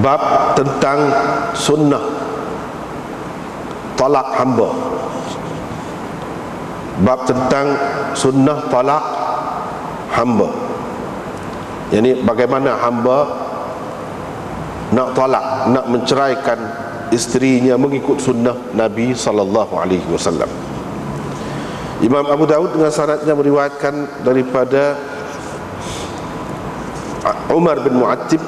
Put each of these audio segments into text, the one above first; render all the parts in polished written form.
bab tentang sunnah talak hamba. Bab tentang sunnah talak hamba. Yani bagaimana hamba nak talak, nak menceraikan isterinya mengikut sunnah Nabi sallallahu alaihi wasallam. Imam Abu Daud dengan sanadnya meriwayatkan daripada Umar bin Mu'attib,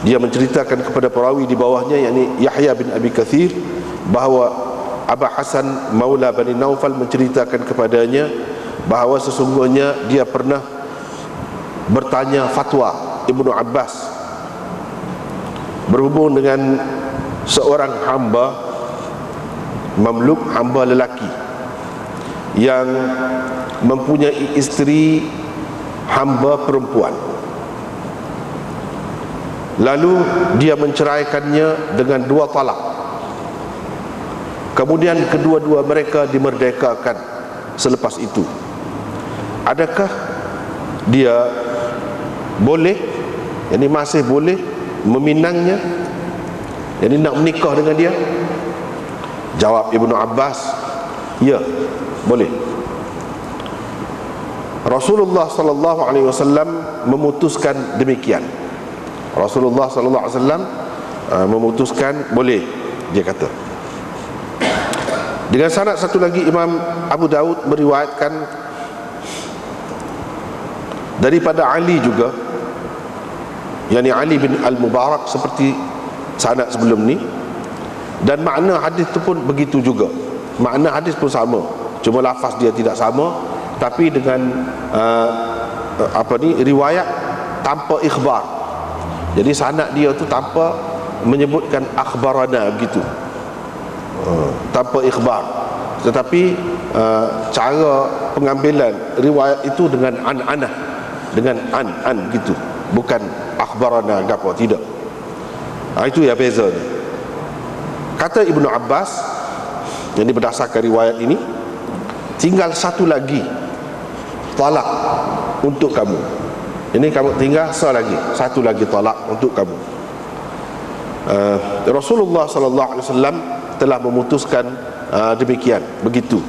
dia menceritakan kepada perawi di bawahnya, yakni Yahya bin Abi Kathir, bahawa Aba Hasan Maula Bani Naufal menceritakan kepadanya bahawa sesungguhnya dia pernah bertanya fatwa Ibnu Abbas berhubung dengan seorang hamba mamluk, hamba lelaki yang mempunyai isteri hamba perempuan, lalu dia menceraikannya dengan 2 talak. Kemudian kedua-dua mereka dimerdekakan selepas itu. Adakah dia boleh, yani masih boleh meminangnya, yani nak menikah dengan dia? Jawab Ibnu Abbas, ya, boleh. Rasulullah sallallahu alaihi wasallam memutuskan demikian. Rasulullah sallallahu alaihi wasallam memutuskan boleh, dia kata. Dengan sanad satu lagi, Imam Abu Daud meriwayatkan daripada Ali juga, yakni Ali bin Al-Mubarak, seperti sanad sebelum ni, dan makna hadis itu pun begitu juga. Makna hadis pun sama, cuma lafaz dia tidak sama, tapi dengan riwayat tanpa ikhbar. Jadi sanad dia tu tanpa menyebutkan akhbarana begitu, tanpa ikhbar, tetapi cara pengambilan riwayat itu dengan an-anah, dengan an gitu, bukan akhbarana gapo, tidak. Itu ya beza ni. Kata Ibnu Abbas, yang berdasarkan riwayat ini, tinggal satu lagi talak untuk kamu. Ini kamu tinggal satu lagi talak untuk kamu. Rasulullah sallallahu alaihi wasallam telah memutuskan demikian, begitu.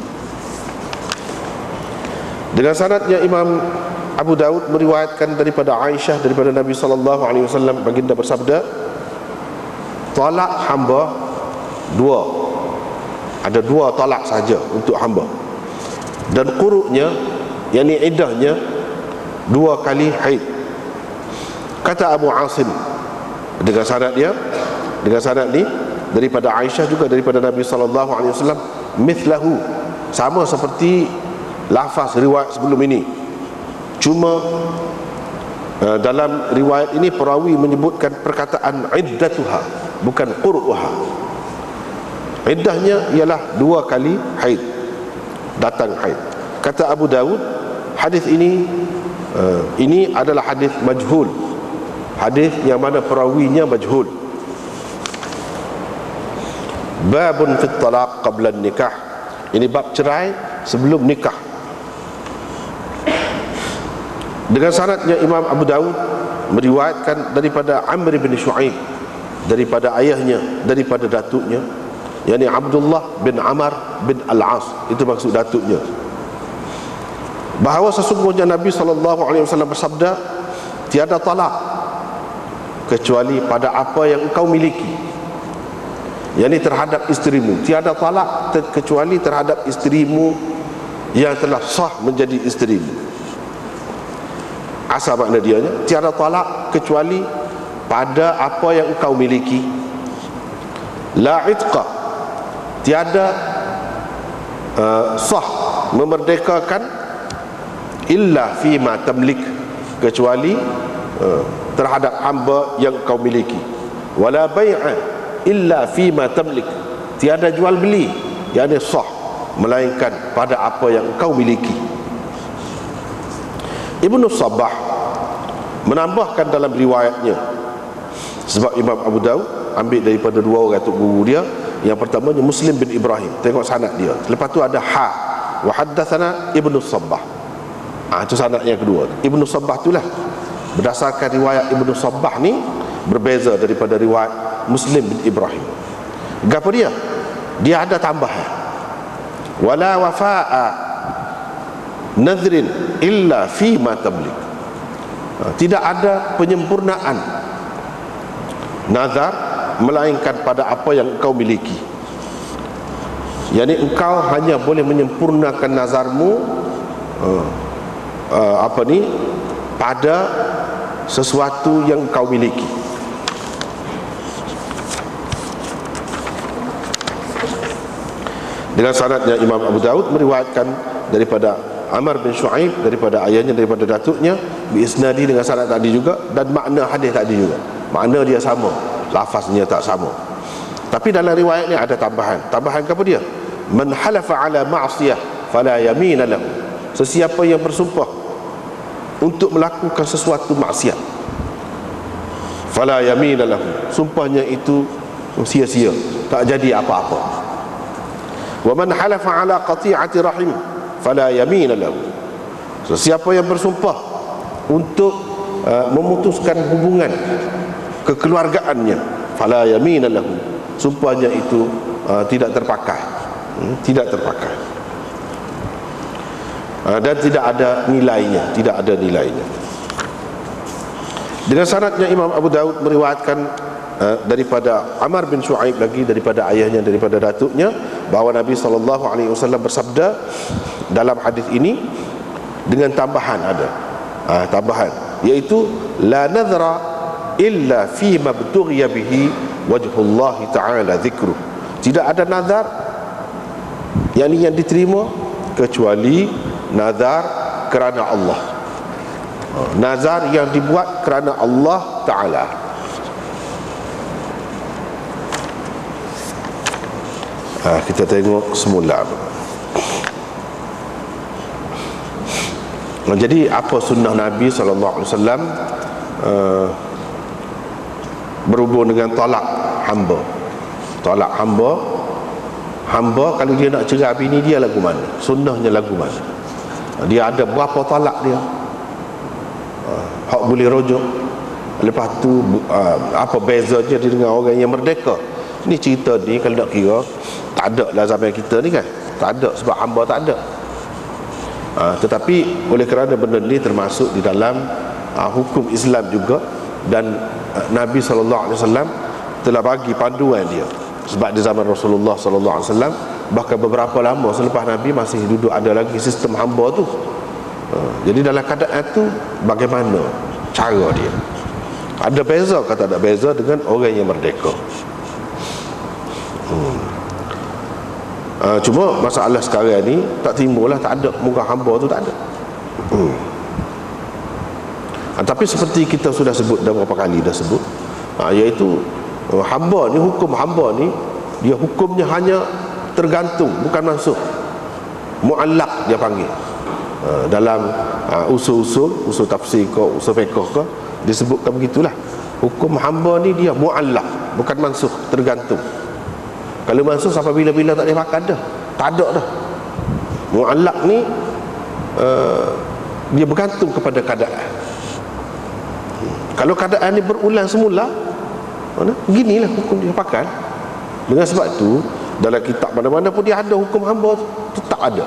Dengan sanadnya Imam Abu Daud meriwayatkan daripada Aisyah, daripada Nabi sallallahu alaihi wasallam, baginda bersabda, talak hamba 2, ada 2 talak saja untuk hamba, dan quruknya, yakni iddahnya 2 kali haid. Kata Abu Asim dengan sanad ni daripada Aisyah juga daripada Nabi sallallahu alaihi wasallam, mithlahu, sama seperti lafaz riwayat sebelum ini, cuma dalam riwayat ini perawi menyebutkan perkataan iddatuha, bukan qur'uha. Iddahnya ialah 2 kali haid, datang haid. Kata Abu Daud, hadis ini adalah hadis majhul, hadis yang mana perawinya majhul. Babun fit talaq qabla nikah, ini bab cerai sebelum nikah. Dengan sanadnya Imam Abu Daud meriwayatkan daripada Amr bin Shu'aib, daripada ayahnya, daripada datuknya, yakni Abdullah bin Amr bin Al-As, itu maksud datuknya, bahawa sesungguhnya Nabi SAW bersabda, tiada talak kecuali pada apa yang engkau miliki, yakni terhadap isterimu. Tiada talak kecuali terhadap isterimu yang telah sah menjadi isterimu. Asal makna dianya, tiada talak kecuali pada apa yang engkau miliki. La itqa, tiada sah memerdekakan, illa fima tamlik, kecuali terhadap hamba yang engkau miliki. Wala bai'a illa fima tamlik, tiada jual beli, yakni sah, melainkan pada apa yang engkau miliki. Ibnu Sabbah menambahkan dalam riwayatnya, sebab Imam Abu Daud ambil daripada 2 orang atuk guru dia. Yang pertamanya Muslim bin Ibrahim, tengok sanad dia. Lepas tu ada wa haddatsana Ibnu Sabbah, itu sanad yang kedua. Ibnu Sabbah itulah, berdasarkan riwayat Ibnu Sabbah ni, berbeza daripada riwayat Muslim bin Ibrahim. Gapo dia? Dia ada tambahan. Wala wafa'a nadhrin illa fi ma tabligh. Tidak ada penyempurnaan nazar melainkan pada apa yang engkau miliki. Yani engkau hanya boleh menyempurnakan nazarmu pada sesuatu yang engkau miliki. Dengan sanadnya Imam Abu Daud meriwayatkan daripada Amr bin Shu'aib, daripada ayahnya, daripada datuknya, biisnadi dengan sanad tadi juga, dan makna hadis tadi juga. Makna dia sama, lafaznya tak sama. Tapi dalam riwayat ni ada tambahan. Tambahan apa dia? Man halafa ala ma'siyah fala yamina lahu. Sesiapa yang bersumpah untuk melakukan sesuatu maksiat, fala yamina lahu, sumpahnya itu sia-sia, tak jadi apa-apa. Wa man halafa ala qati'ati rahim fala yamina lahu. Sesiapa yang bersumpah untuk memutuskan hubungan kekeluargaannya, fala yamina lahu, sumpahnya itu tidak terpakai, tidak terpakai, dan tidak ada nilainya, tidak ada nilainya. Dengan sanadnya Imam Abu Daud meriwayatkan daripada Amr bin Shu'aib lagi, daripada ayahnya, daripada datuknya, bahawa Nabi SAW bersabda dalam hadis ini dengan tambahan, ada tambahan, iaitu la nadhra illa fi mabtughiya bihi wajhullah ta'ala dzikruh. Tidak ada nazar yang diterima kecuali nazar kerana Allah, nazar yang dibuat kerana Allah Ta'ala. Kita tengok semula. Jadi apa sunnah Nabi SAW berhubung dengan talak hamba. Talak hamba kalau dia nak cerai bini dia lagu mana? Sunnahnya lagu mana? Dia ada berapa talak dia? Hak boleh rujuk. Lepas tu apa bezanya dia dengan orang yang merdeka? Ni cerita ni kalau nak kira tak ada lah zaman kita ni kan. Tak ada, sebab hamba tak ada. Tetapi oleh kerana benda ni termasuk di dalam hukum Islam juga, dan Nabi SAW telah bagi panduan dia. Sebab di zaman Rasulullah SAW, bahkan beberapa lama selepas Nabi masih duduk ada lagi sistem hamba tu. Jadi dalam keadaan tu bagaimana cara dia? Ada beza ke tak ada beza dengan orang yang merdeka? Cuma masalah sekarang ni tak timbul lah, tak ada, muka hamba tu tak ada. Tapi seperti kita sudah sebut dah beberapa kali dah sebut, iaitu hamba ni, hukum hamba ni, dia hukumnya hanya tergantung, bukan masuk mu'allaq dia panggil. Dalam usul tafsir ke, usul fiqh ke, disebutkan begitulah. Hukum hamba ni dia mu'allaq, bukan mansukh, tergantung. Kalau mansukh sampai bila-bila tak boleh pakai dah, tak ada dah. Mu'allaq ni dia bergantung kepada keadaan. Kalau keadaan ni berulang semula, beginilah hukum dia pakai. Dengan sebab itu dalam kitab mana-mana pun dia ada hukum hamba tu, tetap ada.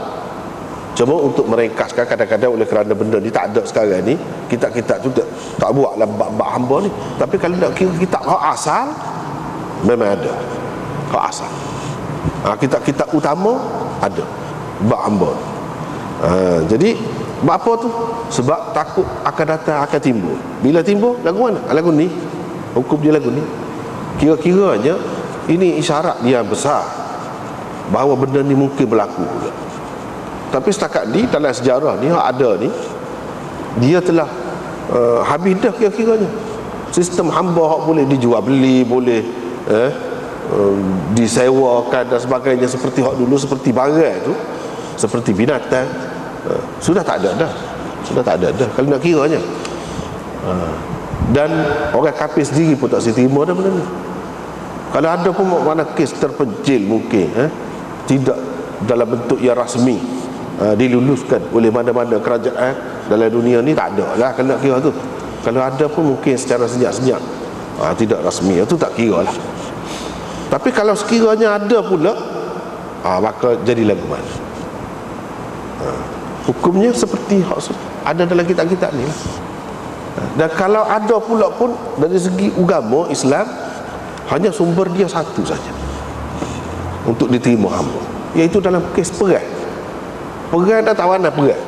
Cuma untuk meringkaskan, kadang-kadang oleh kerana benda ni tak ada sekarang ni, kitab-kitab tu tak buat lah bab hamba ni. Tapi kalau nak kira kitab hak asal, memang ada hak asal. Kitab-kitab utama ada bab hamba. Jadi bab apa tu? Sebab takut akan datang, akan timbul. Bila timbul, lagu mana? Lagu ni, hukum dia lagu ni. Kira-kiranya ini isyarat dia besar bahawa benda ni mungkin berlaku juga. Tapi setakat ni dalam sejarah ni ada ni, dia telah habis dah kira-kiranya. Sistem hamba hak boleh dijual beli, boleh disewakan dan sebagainya, seperti hak dulu, seperti barang tu, seperti binatang, sudah tak ada dah. Sudah tak ada dah kalau nak kiranya. Dan orang kafir sendiri pun tak terima dah benda ni. Kalau ada pun mana kes terpencil mungkin tidak dalam bentuk yang rasmi diluluskan oleh mana-mana kerajaan dalam dunia ni, tak ada lah kalau nak kira tu. Kalau ada pun mungkin secara senyap-senyap tidak rasmi, itu tak kira lah. Tapi kalau sekiranya ada pula, maka jadi lagu mana. Hukumnya seperti ada dalam kitab-kitab ni lah. Dan kalau ada pula pun dari segi agama Islam, hanya sumber dia satu saja untuk diterima hamba, iaitu dalam kes perang. Perang dan tawanan perang.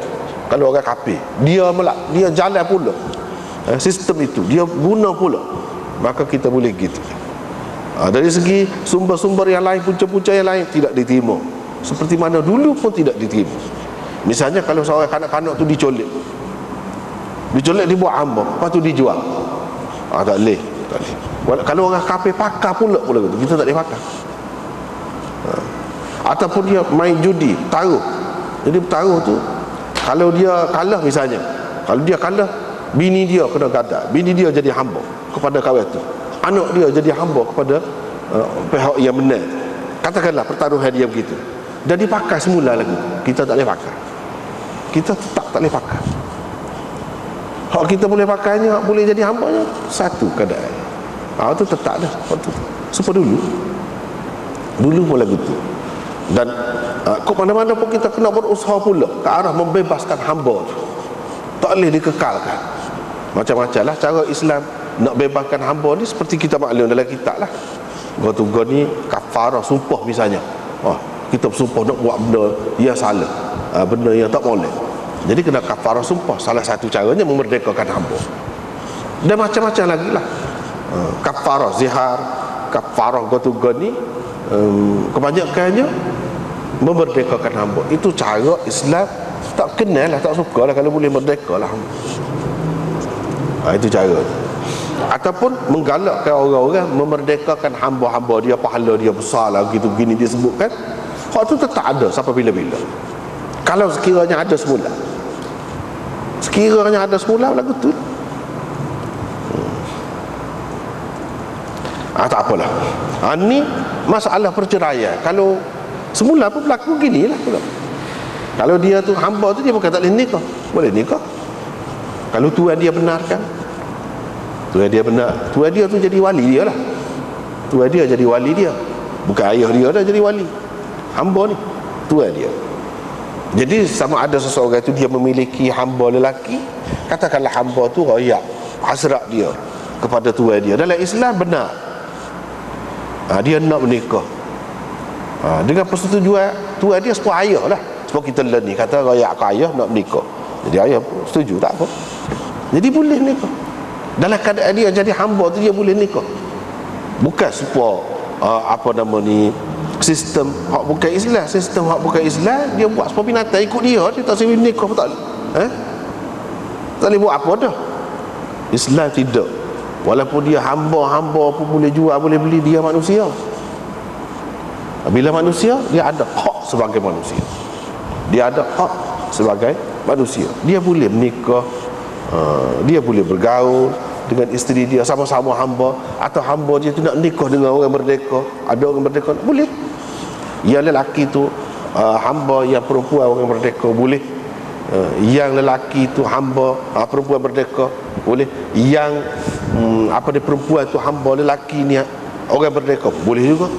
Kalau orang kafir, dia jalan pula sistem itu, dia guna pula, maka kita boleh gitu. Dari segi sumber-sumber yang lain, punca-punca yang lain tidak diterima, seperti mana dulu pun tidak diterima. Misalnya kalau seorang kanak-kanak tu dicolek, dibuat hamba, lepas tu dijual, tak boleh. Kalau orang kafir pakar pula gitu, kita tak boleh pakar. Ataupun dia main judi, taruh. Jadi taruh tu, kalau dia kalah misalnya, kalau dia kalah, bini dia kena gadah, bini dia jadi hamba kepada kawan tu, anak dia jadi hamba kepada pihak yang menang. Katakanlah pertaruhan dia begitu, dan dipakai semula lagi, kita tak boleh pakai. Kita tetap tak boleh pakai. Hak kita boleh pakainya, boleh jadi hambanya, satu keadaan. Itu tetap dah. Supaya dulu pun lagu tu. Dan ke mana-mana pun kita kena berusaha pula ke arah membebaskan hamba tu. Tak boleh dikekalkan. Macam-macam lah cara Islam nak bebaskan hamba ni, seperti kita maklum dalam kitab lah. Gua ni kafarah sumpah misalnya. Kita bersumpah nak buat benda yang salah, benda yang tak boleh. Jadi kena kafarah sumpah. Salah satu caranya memerdekakan hamba. Dan macam-macam lagi lah. Kafarah zihar, kafarah gua ni, kebanyakannya memerdekakan hamba. Itu cara Islam tak kenal lah, tak suka lah kalau boleh merdeka lah hamba. Itu cara. Ataupun menggalakkan orang-orang memerdekakan hamba-hamba dia, pahala dia besar lah, gitu begini dia sebutkan. Hak tu tetap ada sampai bila-bila. Kalau sekiranya ada semula, lagu tu tak apalah. Ni masalah perceraian. Kalau semula pun berlaku gini lah. Kalau dia tu hamba tu, dia bukan tak boleh nikah, boleh nikah. Kalau tuan dia benarkan, tuan dia tu jadi wali dia lah. Tuan dia jadi wali dia, bukan ayah dia dah jadi wali. Hamba ni tuan dia. Jadi sama ada seseorang itu dia memiliki hamba lelaki, katakanlah hamba tu royak hasrat dia kepada tuan dia, dalam Islam benar, dia nak menikah dengan persetujuan tuan dia, sebab ayah lah. Sebab kita ni kata royak ke ayah nak menikah, jadi ayah setuju, tak apa, jadi boleh nikah. Dalam keadaan dia jadi hamba tu, dia boleh nikah. Bukan supaya sistem hak bukan Islam. Sistem hak bukan Islam, dia buat supaya binatang ikut dia tak boleh nikah, tak boleh buat apa dah. Islam tidak. Walaupun dia hamba pun boleh jual, boleh beli, dia manusia. Bila manusia, dia ada hak sebagai manusia. Dia ada hak sebagai manusia. Dia boleh menikah, dia boleh bergaul dengan isteri dia, sama-sama hamba. Atau hamba dia tu nak nikah dengan orang merdeka, ada orang merdeka, boleh. Yang lelaki tu hamba, yang perempuan orang merdeka, boleh. Yang lelaki tu hamba, perempuan merdeka, boleh. Yang perempuan tu hamba, lelaki ni orang merdeka, boleh juga.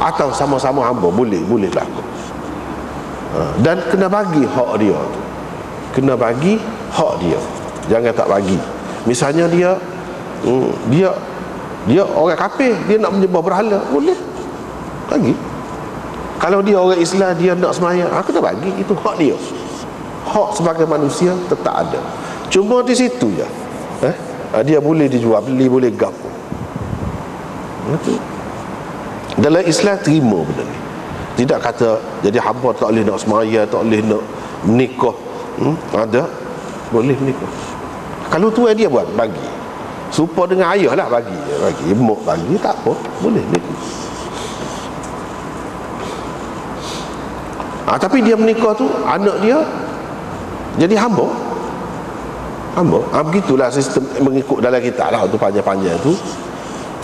Atau sama-sama hamba, boleh berlaku. Dan kena bagi hak dia tu, kena bagi hak dia, jangan tak bagi. Misalnya dia orang kafir, dia nak menyembah berhala, boleh bagi. Kalau dia orang Islam, dia nak sembahyang, aku tak bagi, itu hak dia. Hak sebagai manusia tetap ada. Cuma di situ je dia boleh dijual beli, boleh gapo. Dalam Islam terima benda ni. Tidak kata jadi hamba tak boleh nak sembahyang, tak boleh nak menikah. Ada boleh menikah. Kalau tuan dia buat, bagi. Supaya dengan ayah lah, bagi, mak bagi, tak apa, boleh menikah. Tapi dia menikah tu, anak dia jadi hamba. Begitulah sistem mengikut dalam kitab lah. Tu panjang-panjang tu,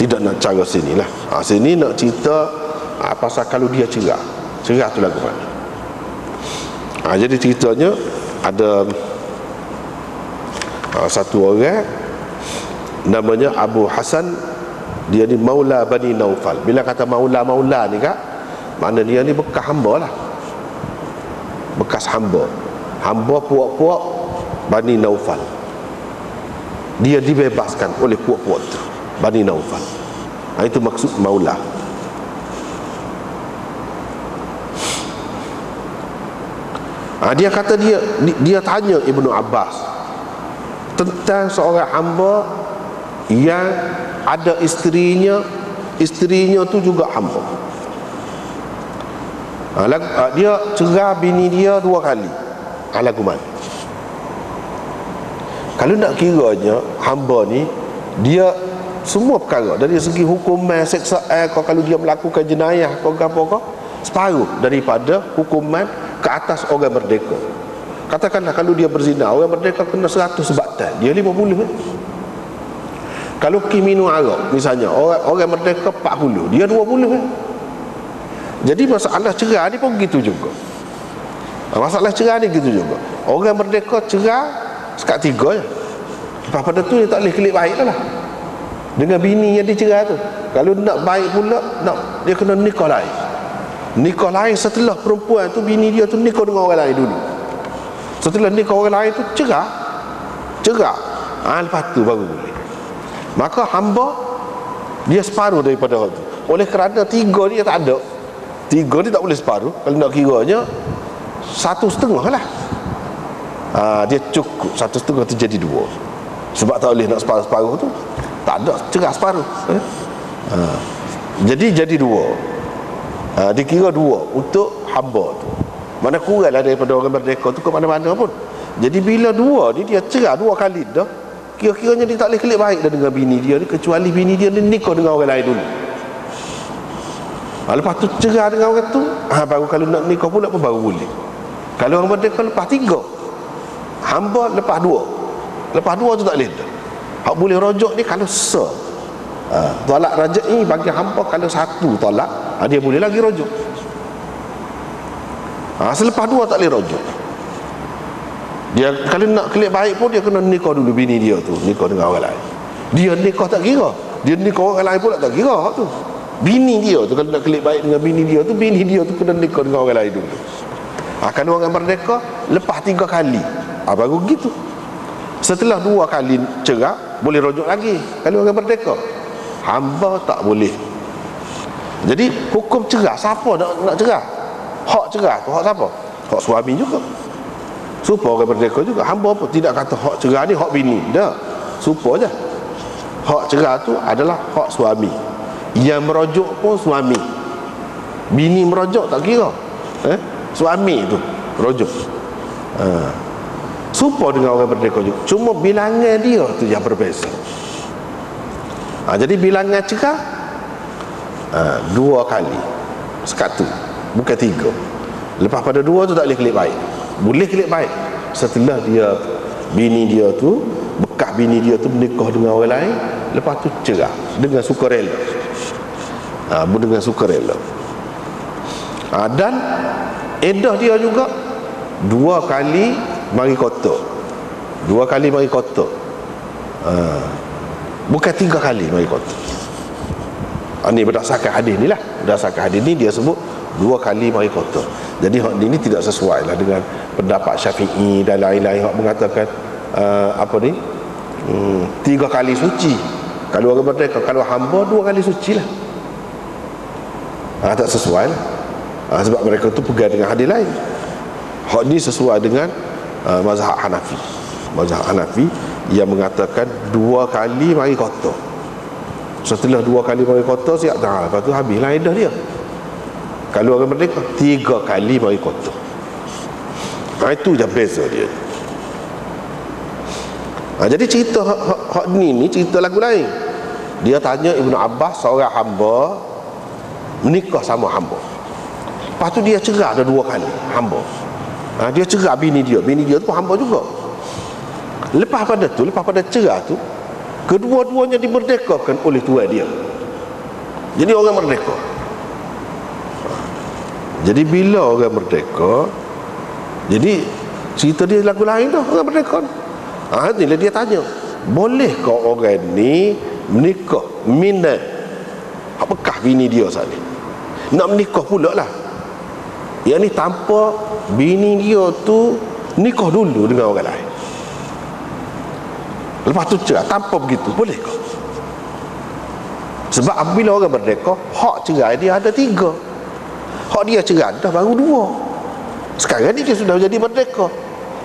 tidak nak cara sini lah. Sini nak cerita pasal kalau dia cerah tu lagu mana. Jadi ceritanya ada satu orang namanya Abu Hasan. Dia ni Maula Bani Naufal. Bila kata Maula ni kak, makna dia ni bekas hamba lah, bekas hamba puak-puak Bani Naufal. Dia dibebaskan oleh puak-puak tu, Bani Naufal. Itu maksud Maula. Dia kata dia tanya Ibnu Abbas tentang seorang hamba yang ada isterinya tu juga hamba. Dia cerai bini dia 2 kali. Lagu mana? Kalau nak kiranya hamba ni, dia semua perkara dari segi hukuman seksaan, kalau dia melakukan jenayah apa separuh daripada hukuman ke atas orang merdeka. Katakanlah kalau dia berzina, orang merdeka kena 100 batal, dia 50. Kalau minum arak misalnya, orang merdeka 40, dia 20. Jadi masalah cerai ni pun begitu juga. Masalah cerai ni gitu juga. Orang merdeka cerai sekat 3 je. Lepas pada tu dia tak boleh kelip baik lah dengan bini yang dicerai tu. Kalau nak baik pula, dia kena nikah lain. Nikah lain setelah perempuan tu, bini dia tu nikah dengan orang lain dulu. Setelah nikah orang lain tu cerai. Lepas tu baru boleh. Maka hamba dia separuh daripada orang tu. Oleh kerana 3 dia tak ada, 3 dia tak boleh separuh. Kalau nak kiranya 1/2 lah. Dia cukup 1/2 tu jadi 2. Sebab tak boleh nak separuh tu, tak ada, cerai separuh. Jadi 2. Dikira 2 untuk hamba tu. Mana kurang lah daripada orang merdeka tu ke mana-mana pun. Jadi bila 2 ni dia cerai 2 kali dah, kira-kiranya dia tak boleh kelip baik dah dengan bini dia ni, kecuali bini dia ni nikah dengan orang lain dulu. Lepas tu cerai dengan orang tu, baru kalau nak nikah pula pun baru boleh. Kalau orang merdeka lepas 3, hamba lepas 2 tu tak boleh dah. Hak boleh rojok ni kalau tolak rajak ni bagi hamba kalau 1 tolak, dia boleh lagi rojok. Selepas 2 tak boleh rojok. Dia kalau nak kelip baik pun dia kena nikah dulu bini dia tu, nikah dengan orang lain. Dia nikah tak kira, dia nikah orang lain pula tak kira tu. Bini dia tu kalau nak kelip baik dengan bini dia tu kena nikah dengan orang lain dulu. Kalau orang merdeka lepas 3 kali, baru gitu. Setelah 2 kali cerai boleh rojok lagi. Kalau orang merdeka, hamba tak boleh. Jadi hukum cerai, siapa nak cerai? Hak cerai tu hak siapa? Hak suami juga. Supaya orang merdeka juga. Hamba pun tidak kata hak cerai ni hak bini. Dah, supaya je. Hak cerai tu adalah hak suami. Yang merojok pun suami. Bini merojok tak kira. Suami tu rojok. Supaya dengan orang merdeka juga. Cuma bilangan dia tu yang berbeza. Jadi bilangan cerai 2 kali sekatu, bukan 3. Lepas pada 2 tu tak boleh kelip baik. Boleh kelip baik setelah bini dia tu, bekas bini dia tu menikah dengan orang lain, lepas tu cerai dengan sukarela. Dengan sukarela. Dan edah dia juga 2 kali mari kotak. 2 kali mari kotak. Bukan 3 kali mari kotak. Ini berdasarkan hadis ni lah. Berdasarkan hadis ni dia sebut 2 kali mari kotak. Jadi hak ini tidak sesuai lah dengan pendapat Syafi'i dan lain-lain. Hak mengatakan 3 kali suci. Kalau orang merdeka, kalau hamba 2 kali suci lah. Tak sesuai lah. Sebab mereka tu pegang dengan hadis lain. Hak ni sesuai dengan mazhab Hanafi. Mazhab Hanafi yang mengatakan 2 kali mari kotak. Setelah 2 kali mari kotak, siap dah. Lepas tu habislah iddah dia. Kalau orang merdeka 3 kali mari kotak. Itu je beza dia. Jadi cerita hak ni cerita lagu lain. Dia tanya Ibnu Abbas, seorang hamba menikah sama hamba. Lepas tu dia cerai ada 2 kali hamba. Dia cerai bini dia tu pun hamba juga. Lepas pada cerai tu, kedua-duanya dimerdekakan oleh tuan dia. Jadi orang merdeka. Jadi bila orang merdeka, jadi cerita dia lagu lain dah, orang merdeka. Inilah dia tanya, boleh kau orang ni menikah minat hak bekah bini dia saat ni, nak menikah pula lah, yang ni tanpa bini dia tu nikah dulu dengan orang lain, lepas tu cerai, tanpa begitu boleh kau? Sebab apabila orang merdeka, hak cerai dia ada 3. Hak dia cerai dah baru 2. Sekarang ni dia sudah jadi merdeka.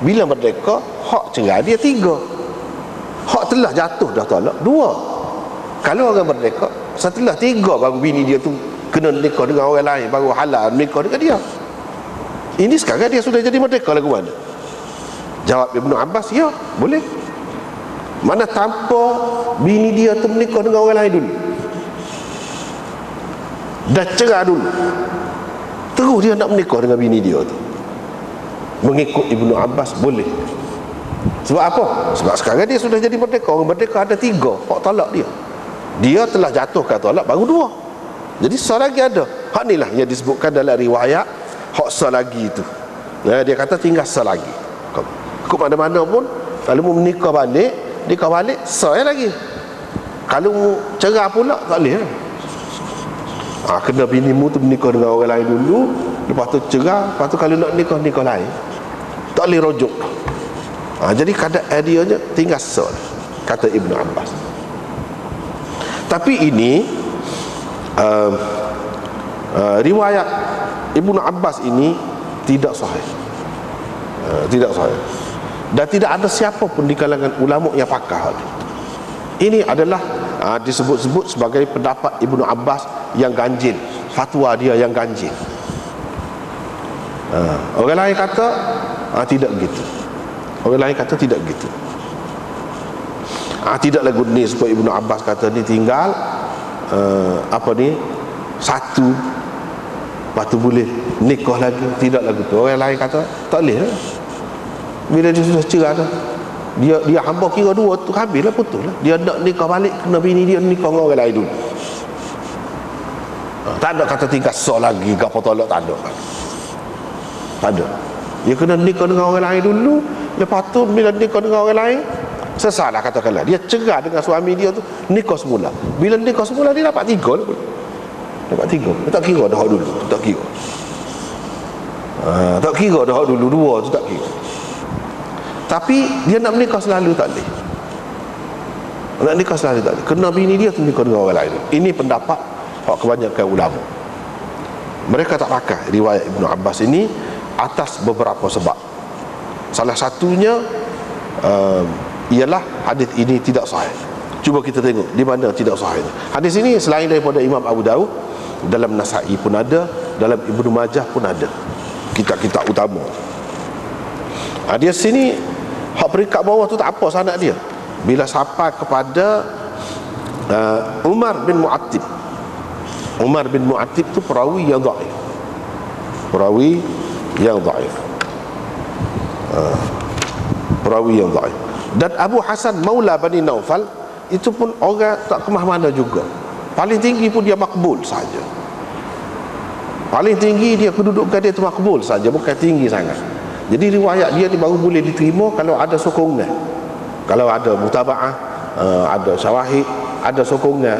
Bila merdeka, hak cerai dia 3. Hak telah jatuh dah tolak 2. Kalau orang merdeka, setelah 3 baru bini dia tu kena nikah dengan orang lain, baru halal nikah dengan dia. Ini sekarang dia sudah jadi merdeka lagu mana? Jawab Ibnu Abbas, ya boleh. Mana tanpa bini dia tu menikah dengan orang lain dulu, dah cerai dulu, terus dia nak menikah dengan bini dia tu, mengikut Ibnu Abbas boleh. Sebab apa? Sebab sekarang dia sudah jadi merdeka. Orang merdeka ada 3 hak talak dia. Dia telah jatuhkan talak baru 2. Jadi sah lagi ada. Hak ni lah yang disebutkan dalam riwayat hak sah lagi tu. Dia kata tinggal sah lagi. Kau mana-mana pun kalau mau menikah balik, nikah balik sah lagi. Kalau mau cerai pula tak boleh lah. Kena binimu tu menikah dengan orang lain dulu, lepas tu cerai, lepas tu kalau nak nikah lain, tak boleh rujuk. Jadi keadaan dia tinggal sah, kata Ibnu Abbas. Tapi ini riwayat Ibnu Abbas ini tidak sahih. Tidak sahih. Dan tidak ada siapa pun di kalangan ulama yang pakar. Ini adalah disebut-sebut sebagai pendapat Ibnu Abbas yang ganjil, fatwa dia yang ganjil. Orang lain kata tidak begitu. Orang lain kata tidak begitu. Tidak lagu ni sebab Ibnu Abbas kata ni tinggal satu, lepas tu boleh nikah lagi. Tidak lagu tu. Orang lain kata tak boleh lah. Bila dia sudah cerai dah, dia hamba kira 2 tu habislah, putus lah. Dia nak nikah balik, kena bini dia nikah dengan orang lain dulu. Tak ada kata tinggal sah lagi, gapo tolak, tak ada. Tak ada. Dia kena nikah dengan orang lain dulu, lepas tu bila nikah dengan orang lain, sesalah katakanlah dia cerai dengan suami dia tu, nikah semula. Bila nikah semula dia dapat 3 lah. Dapat 3. Dia tak kira dah hak dulu, tak kira. Tak kira dah hak dulu 2 tu tak kira. Tapi dia nak menikah selalu tak boleh. Nak nikah selalu tak boleh. Kena bini dia tu nikah dengan orang lain. Ini pendapat hak kebanyakan ulama. Mereka tak pakai riwayat Ibnu Abbas ini atas beberapa sebab. Salah satunya ialah hadis ini tidak sahih. Cuba kita tengok di mana tidak sahih. Hadis ini selain daripada Imam Abu Daud, dalam Nasa'i pun ada, dalam Ibnu Majah pun ada, kitab-kitab utama. Dia sini hak peringkat bawah tu tak apa sanad dia. Bila sampai kepada Umar bin Mu'attib. Umar bin Mu'attib tu perawi yang dhaif. Perawi yang dhaif. Perawi yang dhaif. Dan Abu Hasan Maula Bani Naufal itu pun orang tak kemah mana juga. Paling tinggi pun dia makbul saja. Paling tinggi dia, kedudukan dia tu makbul saja, bukan tinggi sangat. Jadi riwayat dia ni baru boleh diterima kalau ada sokongan, kalau ada mutaba'ah, ada syawahid, ada sokongan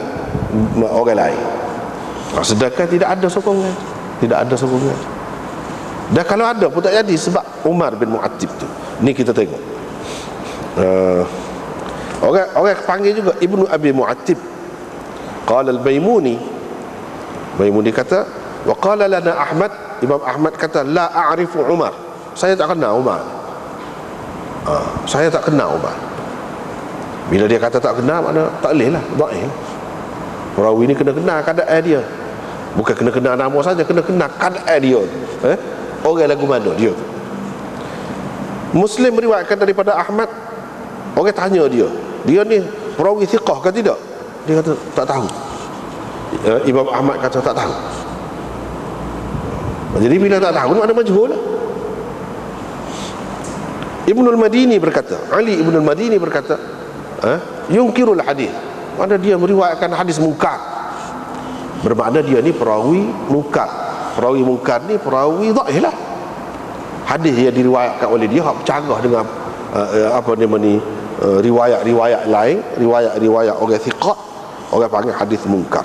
orang lain. Sedangkan tidak ada sokongan. Tidak ada sokongan. Dan kalau ada pun tak jadi, sebab Umar bin Mu'attib tu. Ni kita tengok. Orang panggil juga Ibnu Abi Mu'attib. Qala al-Baimuni. Baimuni kata, wa qala lana Ahmad. Imam Ahmad kata, la a'rifu Umar. Saya tak kenal Umar. Saya tak kenal Umar. Bila dia kata tak kenal, makna tak boleh lah, dhaif. Perawi ni kena kenal keadaan dia. Bukan kena kenal nama saja, kena kenal keadaan dia. Orang lagu mana dia tu. Muslim meriwayatkan daripada Ahmad. Orang tanya dia ni perawi thiqah ke tidak? Dia kata tak tahu. Imam Ahmad kata tak tahu. Jadi bila tak tahu, makna majhul lah. Ibnul Madini berkata, Ali Ibnul Madini berkata, yungkirul hadis, mana dia meriwayatkan hadis mungkar. Bermakna dia ni perawi mungkar. Perawi mungkar ni perawi dhaif lah. Hadis yang diriwayatkan oleh dia hak bercanggah dengan riwayat-riwayat lain, riwayat-riwayat orang thiqat, orang panggil hadis munkar.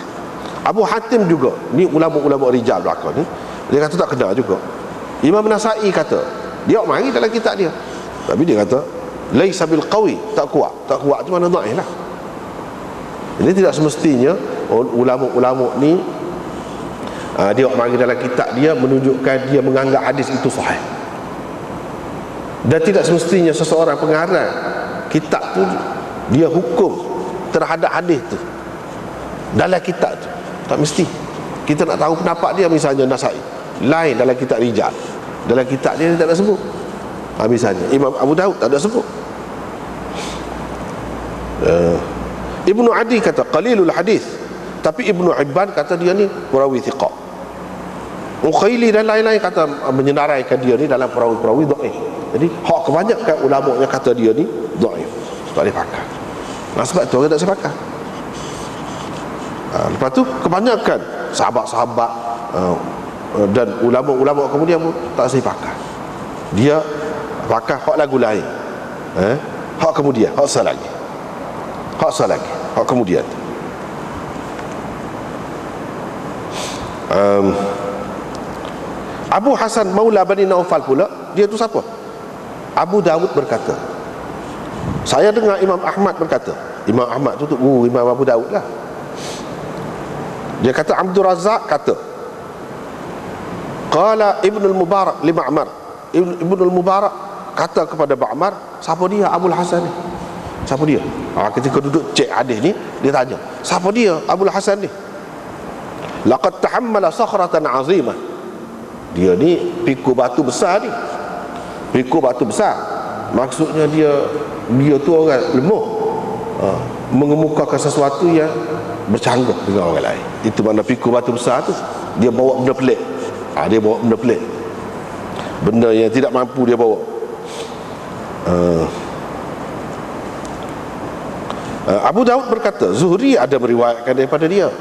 Abu Hatim juga, ni ulama-ulama rijal belakang ni, dia kata tak kena juga. Imam Nasa'i kata, dia mari dalam kitab dia, tapi dia kata laisa bil qawi, tak kuat tu mana dhaif lah. Ini tidak semestinya ulama-ulama ni dia mari dalam kitab dia menunjukkan dia menganggap hadis itu sahih. Dan tidak semestinya seseorang pengarang kitab tu dia hukum terhadap hadis tu dalam kitab tu. Tak mesti. Kita nak tahu pendapat dia, misalnya Nasa'i lain dalam kitab rijal, dalam kitab dia tak ada sebut. Misalnya Imam Abu Daud tak ada sebut. Ibnu Adi kata qalilul hadis, tapi Ibnu Hibban kata dia ni perawi thiqah. Ukhaili dan lain-lain kata menyenaraikan dia ni dalam perawi-perawi dhaif. Jadi hak kebanyakan ulama yang kata dia ni dhaif, tak boleh pakai. Sebab tu orang tak sepakat. Lepas tu kebanyakan sahabat-sahabat dan ulama-ulama kemudian pun tak saya pakai. Dia pakai hak lagu lain, hak kemudian, hak selagi, hak kemudian. Abu Hasan Maula Bani Naufal pula, dia tu siapa? Abu Dawud berkata, saya dengar Imam Ahmad berkata. Imam Ahmad tu Imam Abu Dawud lah. Dia kata Abdul Razak kata, qala Ibnu al-Mubarak li Ma'mar, Ibnu al-Mubarak kata kepada Ma'mar, siapa dia Abul Hasan ni? Siapa dia? Ketika duduk cek hadis ni, dia tanya, siapa dia Abul Hasan ni? Laqad tahammala sakhratan 'azimah. Dia ni pikul batu besar ni. Pikul batu besar, maksudnya dia tu orang lemah, mengemukakan sesuatu yang bercanggah dengan orang lain. Itu makna pikul batu besar tu. Dia bawa benda pelik. Dia bawa benda pelik, benda yang tidak mampu dia bawa. Abu Daud berkata, Zuhri ada meriwayatkan daripada dia,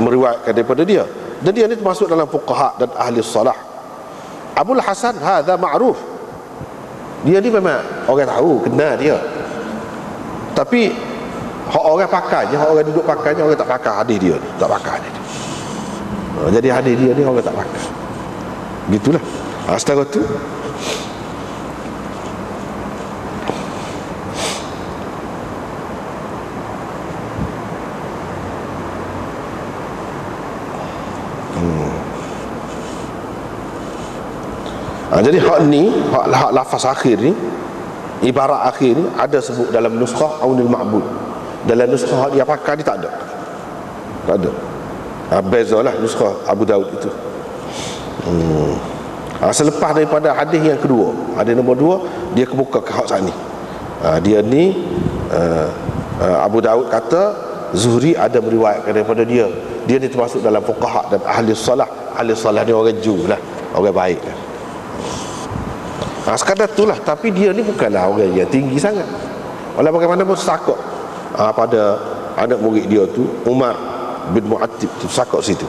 meriwayatkan daripada dia, dan dia ni termasuk dalam fuqaha dan ahli salah. Abul Hasan hadza ma'ruf, dia ni memang orang tahu, kenal dia. Tapi hak orang pakai je, hak orang duduk pakai je, orang tak pakai hadis dia, tak pakai hadis dia. Jadi hadis dia ni orang tak pakai. Gitulah. Setara tu jadi hak ni, hak lafaz akhir ni, ibarat akhir ni ada sebut dalam nuskhah Aunul Ma'bud. Dalam nuskhah dia pakai ni tak ada. Tak ada. Bezalah nuskhah Abu Daud itu. Selepas daripada hadis yang kedua, hadis nombor 2, dia kebuka ke hak saat ni. Dia ni Abu Daud kata Zuhri ada meriwayatkan daripada dia. Dia ni termasuk dalam fuqaha dan ahli salah. Ahli salah ni orang Ju lah, orang baik lah. Sekadar itulah. Tapi dia ni bukanlah orang yang tinggi sangat. Walau bagaimanapun sakok pada anak murid dia tu, Umar bin Mu'attib tu, sakok situ.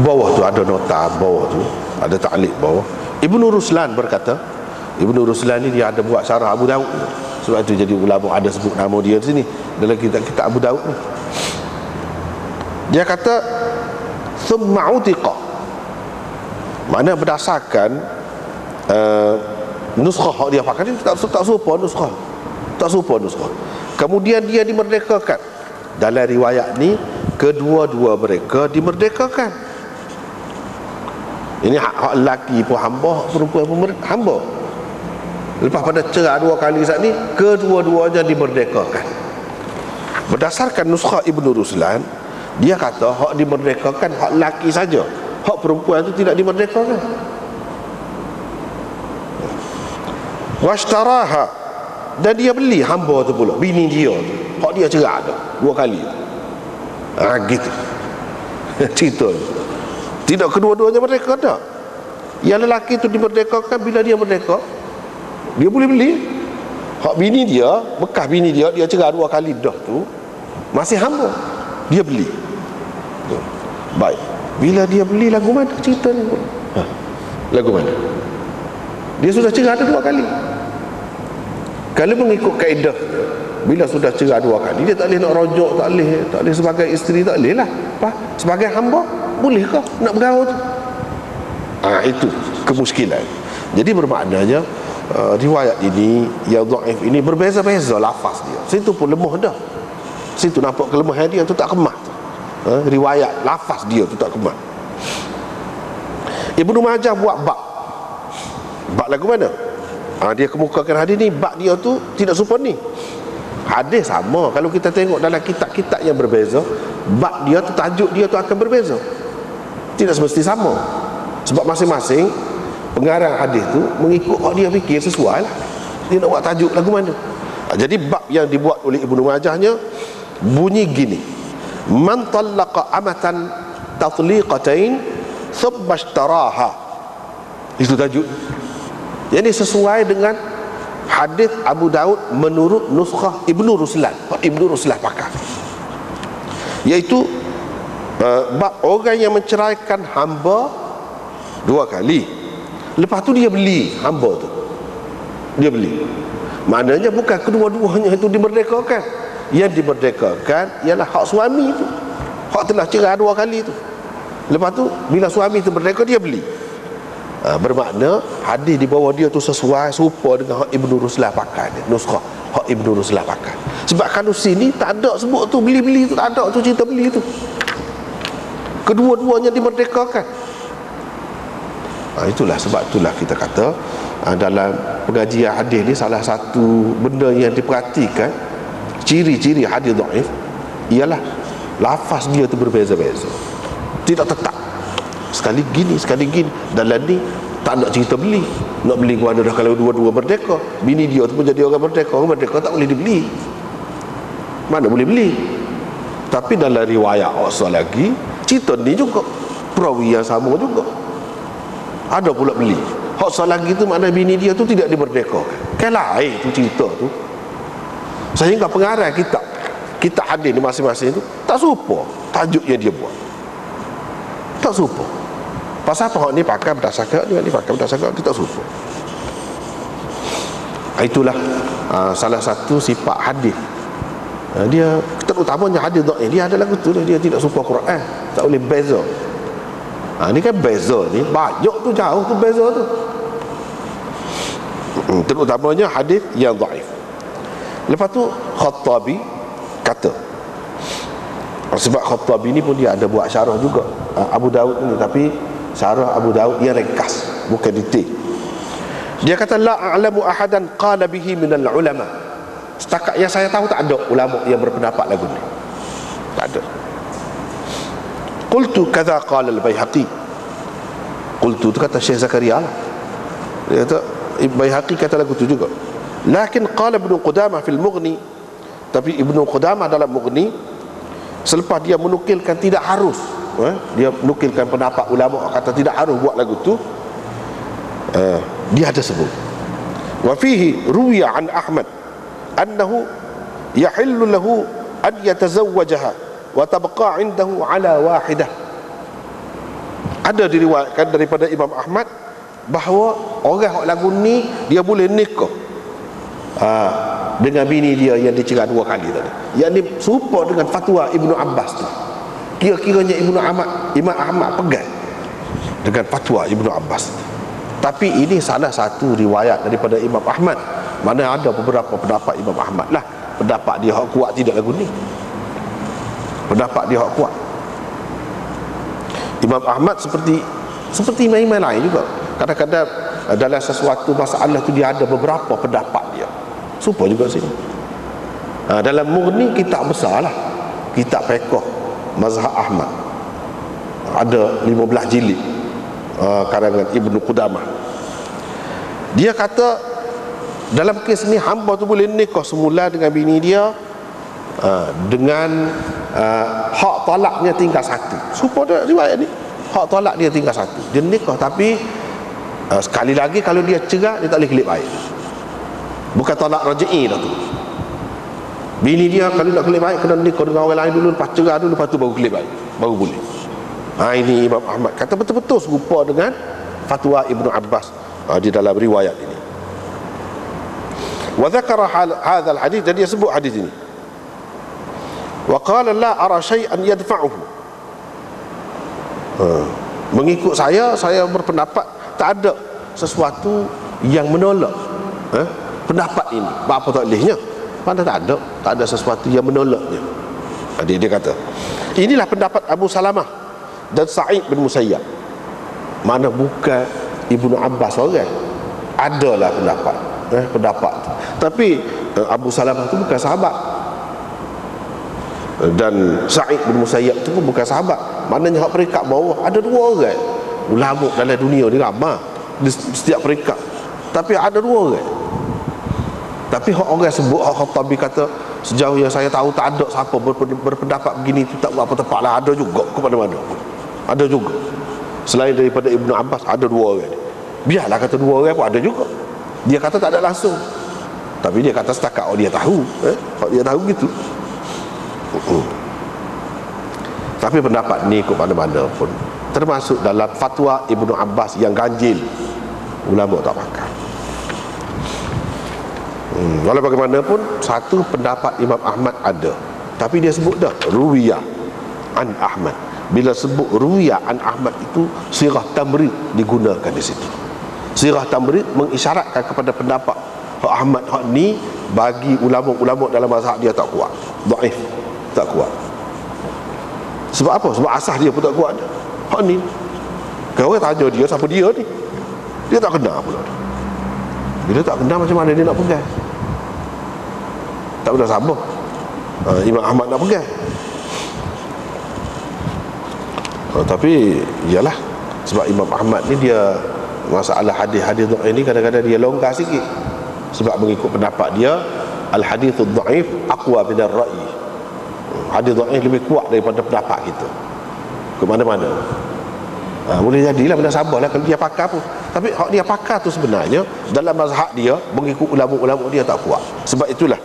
Bawah tu ada nota, bawah tu ada ta'liq bawah. Ibnu Ruslan berkata, Ibnu Ruslan ni dia ada buat syarah Abu Daud. Sebab tu jadi ulama ada sebut nama dia di sini dalam kitab Abu Daud ni. Dia kata thumma utiqa, makna berdasarkan nuskhah dia pakai ni tak serupa nuskhah. Tak serupa nuskhah. Kemudian dia dimerdekakan. Dalam riwayat ni kedua-dua mereka dimerdekakan. Ini hak lelaki pun hamba, hak perempuan pun hamba. Lepas pada cerai 2 kali saat ni, kedua-duanya dimerdekakan. Berdasarkan nuskhah Ibnu Ruslan, dia kata hak dimerdekakan hak lelaki saja, hak perempuan itu tidak dimerdekakan. Washtaraha, dan dia beli hamba tu pula, bini dia tu, hak dia cerai tu 2 kali tu. Gitu cerita Tidak kedua-duanya merdeka, tak. Yang lelaki tu dimerdekakan bila dia merdeka, dia boleh beli. Hak bini dia, bekas bini dia cerai 2 kali dah tu, masih hamba, dia beli. Baik, bila dia beli, lagu mana cerita ni? Lagu mana? Dia sudah cerai ada 2 kali. Kalau mengikut kaedah, bila sudah cerai 2 kali, dia tak boleh nak rojok, tak boleh sebagai isteri, tak boleh lah. Apa? Sebagai hamba, boleh kah nak bergaul tu? Itu kemuskilan. Jadi bermaknanya riwayat ini yang dhaif ini berbeza-beza lafaz dia. Situ pun lemah dah. Situ nampak kelemahan dia tu tak kemah tu. Riwayat lafaz dia tu tak kemah. Ibnu Majah buat bab lagu mana? Dia kemukakan hadis ni, bab dia tu tidak serupa ni. Hadis sama, kalau kita tengok dalam kitab-kitab yang berbeza, bab dia tu, tajuk dia tu akan berbeza, tidak semesti sama. Sebab masing-masing pengarang hadis tu mengikut hak dia fikir sesuai lah, dia nak buat tajuk lagu mana. Jadi bab yang dibuat oleh Ibnu Majahnya bunyi gini: man tallaqa amatan tatliqatain thumma ishtaraha. Itu tajuk. Jadi sesuai dengan hadis Abu Daud menurut nuskhah Ibnu Ruslan. Ibnu Ruslan pakai, iaitu bab orang yang menceraikan hamba 2 kali, lepas tu dia beli hamba tu, dia beli. Maknanya bukan kedua-duanya itu dimerdekakan. Yang dimerdekakan ialah hak suami tu, hak telah cerai 2 kali tu. Lepas tu bila suami tu merdeka, dia beli. Bermakna hadis di bawah dia tu sesuai, serupa dengan hak Ibnu Ruslan pakai, nuskhah hak Ibnu Ruslan pakai. Sebab kalau sini tak ada sebut tu beli-beli tu, tak ada tu cerita beli tu. Kedua-duanya dimerdekakan. Itulah sebab itulah kita kata dalam pengajian hadis ni, salah satu benda yang diperhatikan, ciri-ciri hadis dhaif, ialah lafaz dia tu berbeza-beza, tidak tetap. Sekali gini, sekali gini. Dalam ni tak nak cerita beli. Nak beli ke mana dah kalau dua-dua merdeka. Bini dia tu pun jadi orang merdeka. Orang merdeka tak boleh dibeli. Mana boleh beli? Tapi dalam riwayat asal lagi, cerita ni juga perawi yang sama juga. Ada pula beli. Hak asal lagi tu makna bini dia tu tidak dimerdekakan. Kan lain tu cerita tu. Sehingga pengarang kitab hadis ni masing-masing tu tak serupa tajuk yang dia buat. Tak serupa. Pasal apa hak ni pakai berdasarkan ni pakai berdasarkan, kita serupa. Itulah salah satu sifat hadis. Dia terutamanya hadis dhaif, dia ada lagu tu, dia tidak serupa Quran, tak boleh beza. Ni kan beza ni banyak tu, jauh tu beza tu. Terutamanya hadis yang dhaif. Lepas tu Khattabi kata, sebab Khattabi ni pun dia ada buat syarah juga Abu Daud ni, tapi syarah Abu Daud yang ringkas, bukan detail. Dia kata la a'lamu ahadan qala bihi minal ulama. Setakat yang saya tahu tak ada ulama yang berpendapat lagu ni, tak ada. Qultu kadza qala al-Baihaqi. Qultu tu kata Syekh Zakaria lah. Dia kata Baihaqi kata lagu tu juga. Lakin qala Ibnu Qudamah fil Mughni, tapi Ibnu Qudamah dalam Mughni, selepas dia menukilkan tidak harus, dia menukilkan pendapat ulama kata tidak harus buat lagu tu, dia ada sebut, wa fihi ruwiya an Ahmad annahu yahillu lahu an yatazawwajaha wa tabqa indahu ala wahidah. Ada diriwayatkan daripada Imam Ahmad bahawa orang hak lagu ni dia boleh nikah dengan bini dia yang dicerai 2 kali tadi. Yang ni serupa dengan fatwa Ibnu Abbas tu. Kira-kiranya Imam Ahmad pegang dengan fatwa Ibnu Abbas. Tapi ini salah satu riwayat daripada Imam Ahmad. Mana ada beberapa pendapat Imam Ahmad lah, pendapat dia hak kuat tidak lagu ni, pendapat dia hak kuat. Imam Ahmad seperti imam-imam lain juga, kadang-kadang dalam sesuatu masalah tu dia ada beberapa pendapat dia. Serupa juga sini. Dalam Mughni kitab besar lah, kitab fiqh mazhab Ahmad, ada 15 jilid, karangan Ibnu Qudamah. Dia kata dalam kes ni hamba tu boleh nikah semula dengan bini dia dengan hak talaknya tinggal 1. Serupa dah riwayat ni. hak tolak dia tinggal satu. Dia nikah tapi sekali lagi kalau dia cerai, dia tak boleh kelip baik. Bukan tolak raj'i dah tu. Bini dia kalau nak kelip baik kena nikah dengan orang lain dulu, lepas cerai dulu, lepas tu baru kelip baik, baru boleh. Ini Imam Ahmad kata betul-betul serupa dengan fatwa Ibnu Abbas di dalam riwayat ini. Wa dzakara hadzal hadis, jadi dia sebut hadis ini. Wa qala la ara syai'an yadfa'uhu. Mengikut saya berpendapat tak ada sesuatu yang menolak pendapat ini. Apa tak bolehnya? Mana tak ada sesuatu yang menolaknya. Dia kata inilah pendapat Abu Salamah dan Sa'id bin Musayyab. Mana bukan Ibnu Abbas orang, adalah pendapat tu. Tapi Abu Salamah tu bukan sahabat, dan Sa'id bin Musayyab tu pun bukan sahabat. Maknanya hak peringkat bawah ada dua orang ulama dalam dunia ni, ramai di setiap peringkat, tapi ada dua orang. Tapi hak orang sebut, hak Khattabi kata sejauh yang saya tahu tak ada siapa berpendapat begini tu tak berapa tepat lah. Ada juga ke mana-mana, ada juga selain daripada Ibnu Abbas, ada dua orang. Biarlah kata dua orang pun ada juga. Dia kata tak ada langsung, tapi dia kata setakat dia tahu, dia tahu gitu. Tapi pendapat ni ikut mana-mana pun termasuk dalam fatwa Ibnu Abbas yang ganjil, ulama tak pakai. Walau bagaimanapun, satu pendapat Imam Ahmad ada, tapi dia sebut dah ruwiyah an Ahmad. Bila sebut ruwiyah an Ahmad itu sirah tamrid digunakan di situ. Sirah tamrid mengisyaratkan kepada pendapat hak Ahmad hak ni bagi ulama-ulama dalam mazhab dia tak kuat, dhaif, tak kuat. Sebab apa? Sebab asas dia pun tak kuat. Hak ni kau tanya dia siapa dia ni, dia tak kenal pula. Bila tak kenal macam mana dia nak pegang? Tak pernah sabar Imam Ahmad nak pegang. Tapi iyalah, sebab Imam Ahmad ni dia masalah hadis-hadis dhaif ni kadang-kadang dia longgar sikit, sebab mengikut pendapat dia al-hadithud dhaif aqwa min ar-ra'yi. Hadis dhaif lebih kuat daripada pendapat kita ke mana-mana. Boleh jadilah, benda sabarlah kalau dia pakar pun. Tapi hak dia pakar tu sebenarnya dalam mazhab dia mengikut ulama-ulama dia tak kuat. Sebab itulah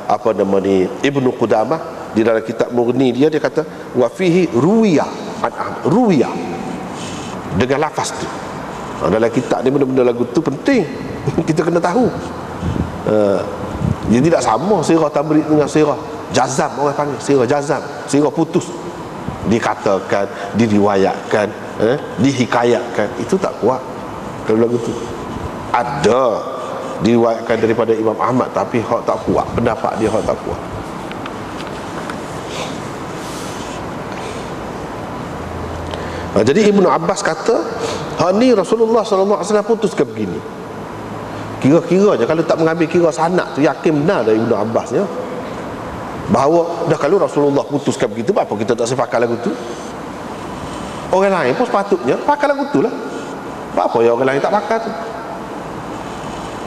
apa nama ni, Ibnu Qudamah di dalam kitab Mughni dia kata wa fihi ruwiyah an Ahmad, ruwiyah dengan lafaz tu. Dalam kitab ni benda-benda lagu tu penting kita kena tahu. Dia tidak sama sirah tamrid dengan sirah jazam, orang panggil sirah jazam, sirah putus. Dikatakan, diriwayatkan, dihikayatkan, itu tak kuat. Kalau lagu tu ada diriwayatkan daripada Imam Ahmad, tapi hak tak kuat, pendapat dia hak tak kuat. Jadi Ibnu Abbas kata hak ni Rasulullah SAW putuskan begini. Kira-kiranya kalau tak mengambil kira sanad tu, yakin benar dari Ibnu Abbasnya bahawa dah kalau Rasulullah putuskan begitu, apa kita tak sepakat lagu tu? Orang lain pun sepatutnya pakai lagu tu lah. Apa yang orang lain tak pakai tu?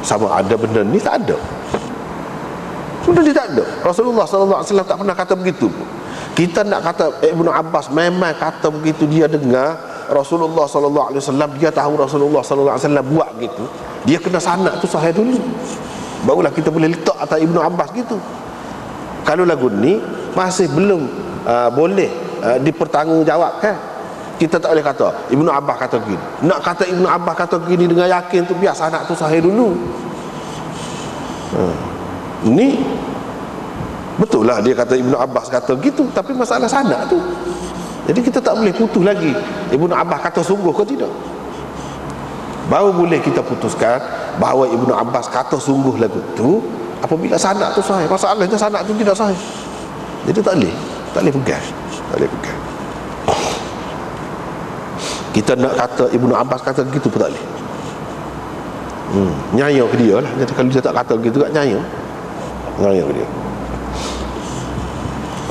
Sama ada benda ni tak ada. Sudah dia tak ada. Rasulullah SAW tak pernah kata begitu pun. Kita nak kata Ibnu Abbas memang kata begitu, dia dengar Rasulullah SAW, dia tahu Rasulullah SAW buat gitu, dia kena sanad tu sahih dulu, barulah kita boleh letak atas Ibnu Abbas gitu. Kalau lagu ni masih belum boleh dipertanggungjawabkan, kita tak boleh kata Ibnu Abbas kata begini. Nak kata Ibnu Abbas kata begini dengan yakin tu, biar sanad tu sahih dulu. Ni betul lah dia kata Ibnu Abbas kata gitu, tapi masalah sanad tu. Jadi kita tak boleh putus lagi Ibnu Abbas kata sungguh ke tidak. Baru boleh kita putuskan bahawa Ibnu Abbas kata sungguh lagu tu apabila sanad tu sahih. Masalahnya sanad tu tidak sahih, jadi tak boleh pegang. Kita nak kata Ibnu Abbas kata gitu pun tak boleh. Nyaya ke dia lah. Jadi kalau dia tak kata gitu, tak nyaya ke dia.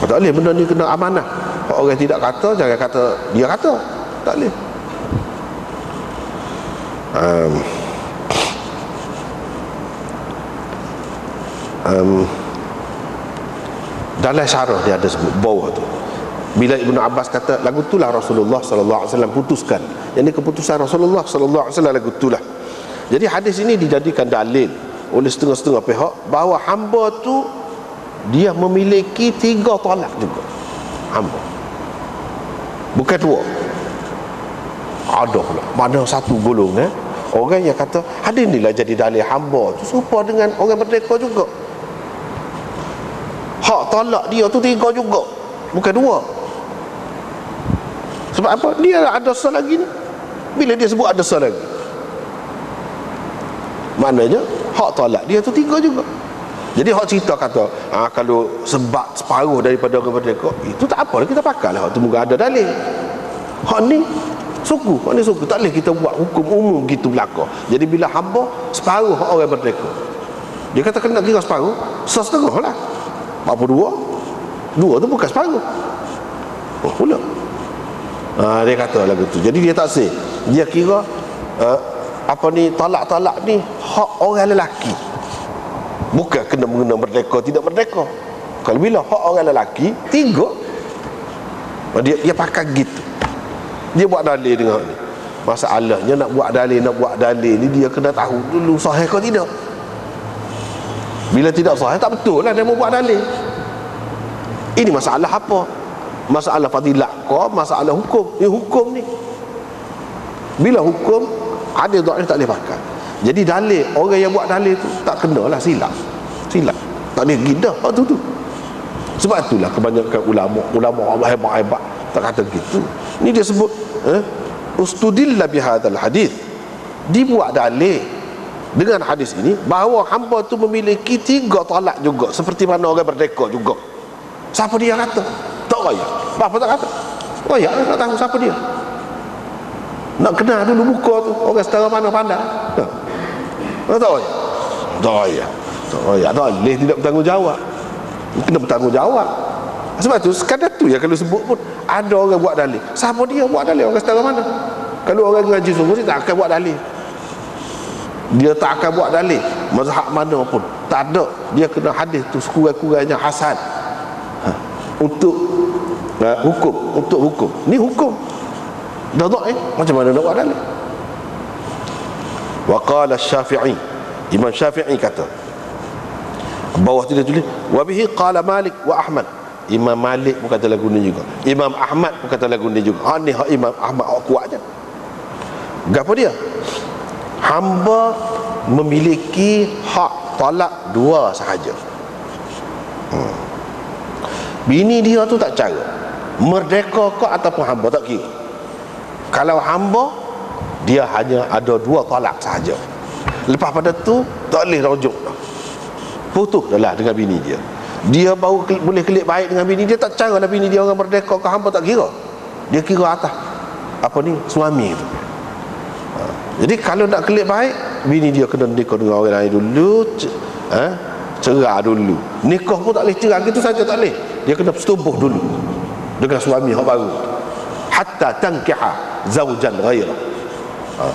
Tak boleh, benda ni kena amanah. Kalau orang tidak kata, jangan kata dia kata. Tak boleh. Dalam syarah dia ada sebut bawah tu Bila Ibnu Abbas kata lagu itulah Rasulullah sallallahu alaihi wasallam putuskan. Yang ini keputusan Rasulullah sallallahu alaihi wasallam lagu itulah. Jadi hadis ini dijadikan dalil oleh setengah-setengah pihak bahawa hamba tu dia memiliki 3 talak juga. Hamba. Bukan 2. Ada pula. Mana satu golongan orang yang kata hadis inilah jadi dalil hamba tu serupa dengan orang merdeka juga. Hak talak dia tu 3 juga. Bukan 2. Sebab apa? Dia ada sah lagi ni. Bila dia sebut ada sah lagi, maknanya hak talak dia tu 3 juga. Jadi hak cerita kata kalau sebab separuh daripada orang merdeka, itu tak apa, kita pakai lah. Hak tu moga ada dalil. Hak ni suku, tak boleh kita buat hukum umum gitu belaka. Jadi bila hamba separuh hak orang merdeka, dia kata kena kira separuh, setengah lah. Apa 2 tu bukan separuh. Oh pula. Dia kata lagu tu. Jadi dia tak sih. Dia kira talak-talak ni hak orang lelaki. Bukan kena mengena merdeka tidak merdeka. Kalau bila hak orang lelaki 3, dia pakai gitu. Dia buat dalil dengan ni. Masalahnya nak buat dalil ni dia kena tahu dulu sahih ke tidak. Bila tidak sahih tak betul lah dia mau buat dalil. Ini masalah apa? Masalah fadilah ke masalah hukum? Ini hukum ni. Bila hukum ada dhaif tak boleh pakai. Jadi dalil orang yang buat dalil tu tak kenalah silap. Tak boleh gidah tu. Sebab itulah kebanyakan ulama hebat-hebat tak kata gitu. Ni dia sebut ustudilla bihadzal hadis. Dibuat dalil dengan hadis ini bahawa hamba tu memiliki 3 talak juga seperti mana orang merdeka juga. Siapa dia kata? Tak raya. Apa tak kata? Raya nak tahu siapa dia. Nak kenal dulu muka tu. Orang setara mana pandai. Tak raya. Tak raya. Tak boleh tidak bertanggungjawab. Kena bertanggungjawab. Sebab tu sekadar tu ya kalau sebut pun ada orang buat dalil. Siapa dia buat dalil? Orang setara mana? Kalau orang ngaji sungguh dia tak akan buat dalil. Dia tak akan buat dalil mazhab mana pun. Tak ada. Dia kena hadis tu sekurang-kurangnya hasan. Untuk hukum. Ni hukum. Dah macam mana nak buat dalil? Wa qala Syafi'i. Imam Syafi'i kata. Bawah tu dia tulis wa bihi qala Malik wa Ahmad. Imam Malik pun kata lagu ni juga. Imam Ahmad pun kata lagu ni juga. Ni hak Imam Ahmad kuat je. Gapo dia? Hamba memiliki hak talak 2 sahaja. Bini dia tu tak cara merdeka ke ataupun hamba tak kira. Kalau hamba dia hanya ada 2 talak sahaja. Lepas pada tu tak boleh rujuk. Putus dah dengan bini dia. Dia baru boleh kelip baik dengan bini dia, tak cara lah bini dia orang merdeka ke hamba tak kira. Dia kira atas suami tu. Jadi kalau nak kelip baik, bini dia kena nikah dengan orang lain dulu, cerah dulu. Nikah pun tak boleh cerah gitu saja, tak boleh. Dia kena setubuh dulu dengan suami yang baru. Hatta tankiha zawjan ghaira.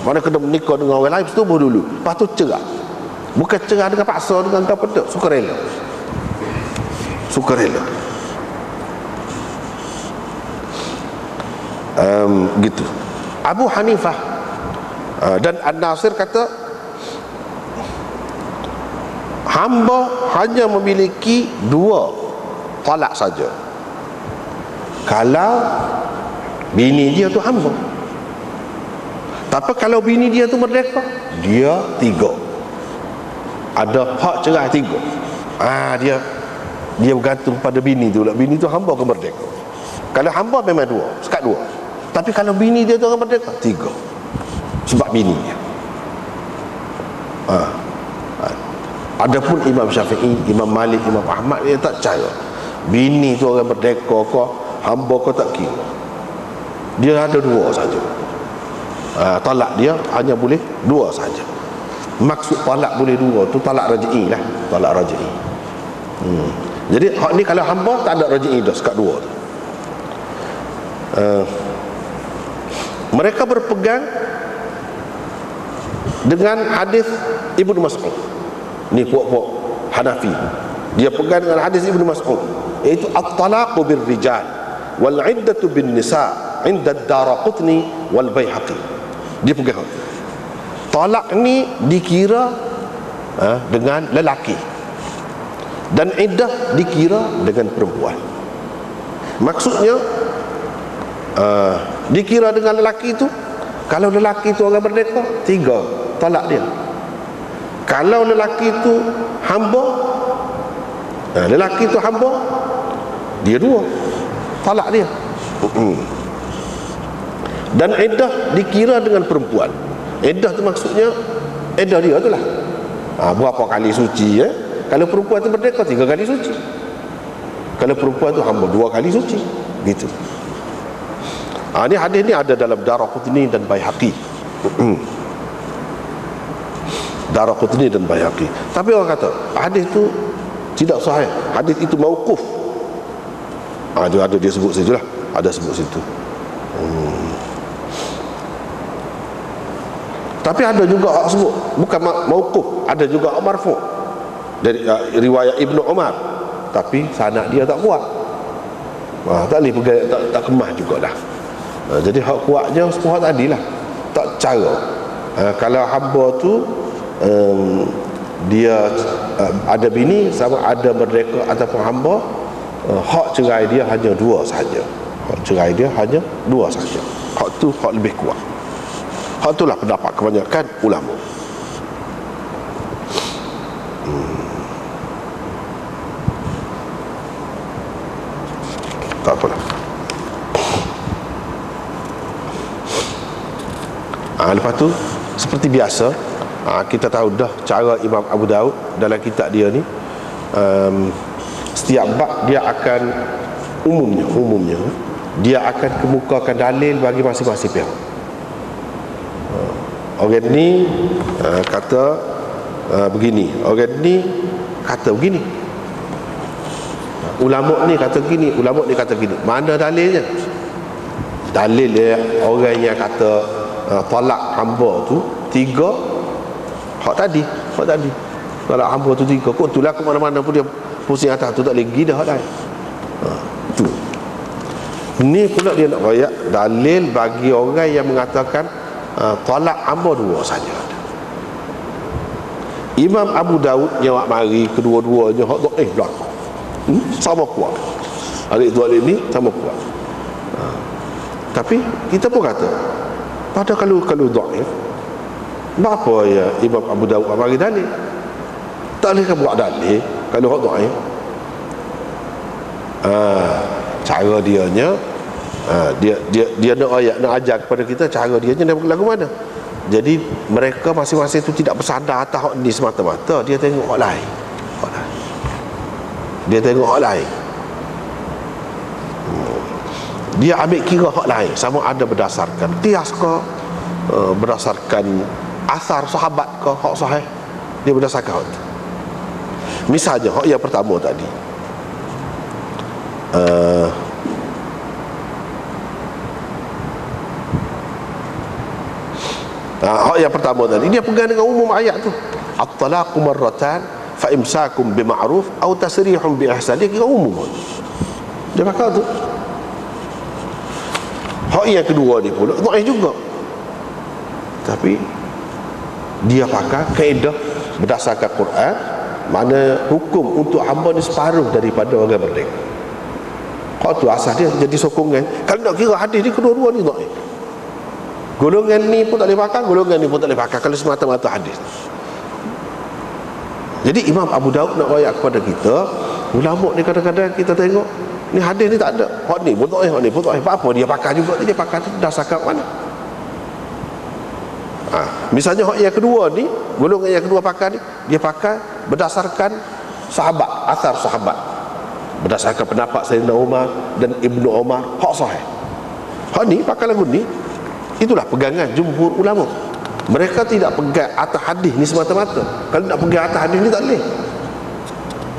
Mana kena menikah dengan orang lain, setubuh dulu. Lepas tu cerah. Bukan cerah dengan paksa, dengan apa tak, sukarela. Gitu. Abu Hanifah dan An-Nasir kata hamba hanya memiliki 2 talak saja kalau bini dia tu hamba. Tapi kalau bini dia tu merdeka, dia 3. Ada hak cerai 3. Dia bergantung pada bini tu lah. Bini tu hamba ke merdeka. Kalau hamba memang 2, sekat 2. Tapi kalau bini dia tu orang merdeka, 3. Sebab bini dia. Adapun Imam Syafi'i, Imam Malik, Imam Ahmad dia tak percaya bini tu orang merdeka ke hamba ke tak kira. Dia ada 2 saja. Talak dia hanya boleh 2 saja. Maksud talak boleh 2 tu talak raj'i lah. Talak raj'i. Jadi hak ni kalau hamba tak ada raj'i dah, sekat 2 tu. Mereka berpegang dengan hadis Ibnu Mas'ud. Ni puak-puak Hanafi. Dia pegang dengan hadis Ibnu Mas'ud, iaitu at-talaqu birrijal. wal iddatu bin nisa 'inda ad-Daraqutni wal Baihaqi. Dia pegang talak ni dikira dengan lelaki, dan iddah dikira dengan perempuan. Maksudnya dikira dengan lelaki tu, kalau lelaki tu orang merdeka, 3 talak dia. Kalau lelaki tu hamba, lelaki tu hamba, dia 2 talak dia. Dan iddah dikira dengan perempuan. Iddah tu maksudnya iddah dia tu lah, berapa kali suci. Kalau perempuan tu merdeka, 3 kali suci. Kalau perempuan tu hamba, 2 kali suci, gitu. Ni hadis ni ada dalam Daraqutni dan Baihaqi. Daraqutni dan Baihaqi. Tapi orang kata hadis tu tidak sahih, hadis itu mauquf. Ada dia sebut sajalah, ada sebut situ. Tapi ada juga orang sebut bukan mauquf, ada juga marfu' dari riwayat Ibnu Umar, tapi sanad dia tak kuat. Tak boleh pegang, tak kemah jugalah. Jadi hak kuatnya sepuluh tadi lah, tak cara. Kalau hamba tu dia ada bini, sama ada merdeka ataupun hamba, hak cerai dia hanya 2 sahaja. Hak cerai dia hanya 2 sahaja. Hak tu hak lebih kuat. Hak itulah pendapat kebanyakan ulama. Tak apalah. Lepas tu seperti biasa, kita tahu dah cara Imam Abu Daud dalam kitab dia ni, setiap bab dia akan umumnya dia akan kemukakan dalil bagi masing-masing pihak. Orang ni kata begini, orang ni kata begini, ulama ni kata begini, ulama ni kata begini. Mana dalilnya? Dalil dia orang yang kata talak hamba tu 3, hak tadi talak hamba tu 3. Kok itulah ke mana-mana pun dia pusing atas tu, tak boleh pergi dah hak lain. Tu ni pula dia nak royak dalil bagi orang yang mengatakan talak hamba 2 saja. Imam Abu Daud yang mari kedua-duanya hak dhaif belaka, sama kuat. Hari ni sama kuat. Tapi kita pun kata, pada kalau dhaif, kenapa ya Imam Abu Daud bagi dalil? Tak boleh kan buat dalil kalau hak dhaif. Cara dianya, dia nak ajar kepada kita cara dianya lagu mana. Jadi mereka masing-masing tu tidak bersandar atas hak ni semata-mata, dia tengok hak lain. Dia tengok hak lain. Dia ambil kira hak lain, sama ada berdasarkan qiyas ke, berdasarkan asar sahabat ke, hak sahih, dia berdasarkan hak itu. Misalnya hak yang pertama tadi, hak yang pertama tadi dia pegang dengan umum ayat tu, at-talaqu marratan fa imsakum bima'ruf aw tasrihum bi ihsan. Dia kira umum, dia pakai tu. Hak yang kedua ni pula dhaif juga, tapi dia pakai kaedah berdasarkan Quran, mana hukum untuk hamba ni separuh daripada orang merdeka. Hak tu asal dia jadi sokongan. Kalau nak kira hadis ni kedua-dua ni dhaif. Golongan ni pun tak boleh pakai, golongan ni pun tak boleh pakai kalau semata-mata hadis. Jadi Imam Abu Daud nak royak kepada kita, ulama ni kadang-kadang kita tengok ni hadis ni tak ada, hak ni pun dhaif, hak ni pun dhaif, apa dia pakai juga, dia pakai tu berdasarkan mana? Misalnya hak yang kedua ni, golongan yang kedua pakai ni, dia pakai berdasarkan sahabat, asar sahabat, berdasarkan pendapat Sayyidina Umar dan Ibnu Umar, hak sahih. Hak ni pakai lagu ni, itulah pegangan jumhur ulama. Mereka tidak pegang atas hadis ni semata-mata. Kalau nak pegang atas hadis ni tak boleh,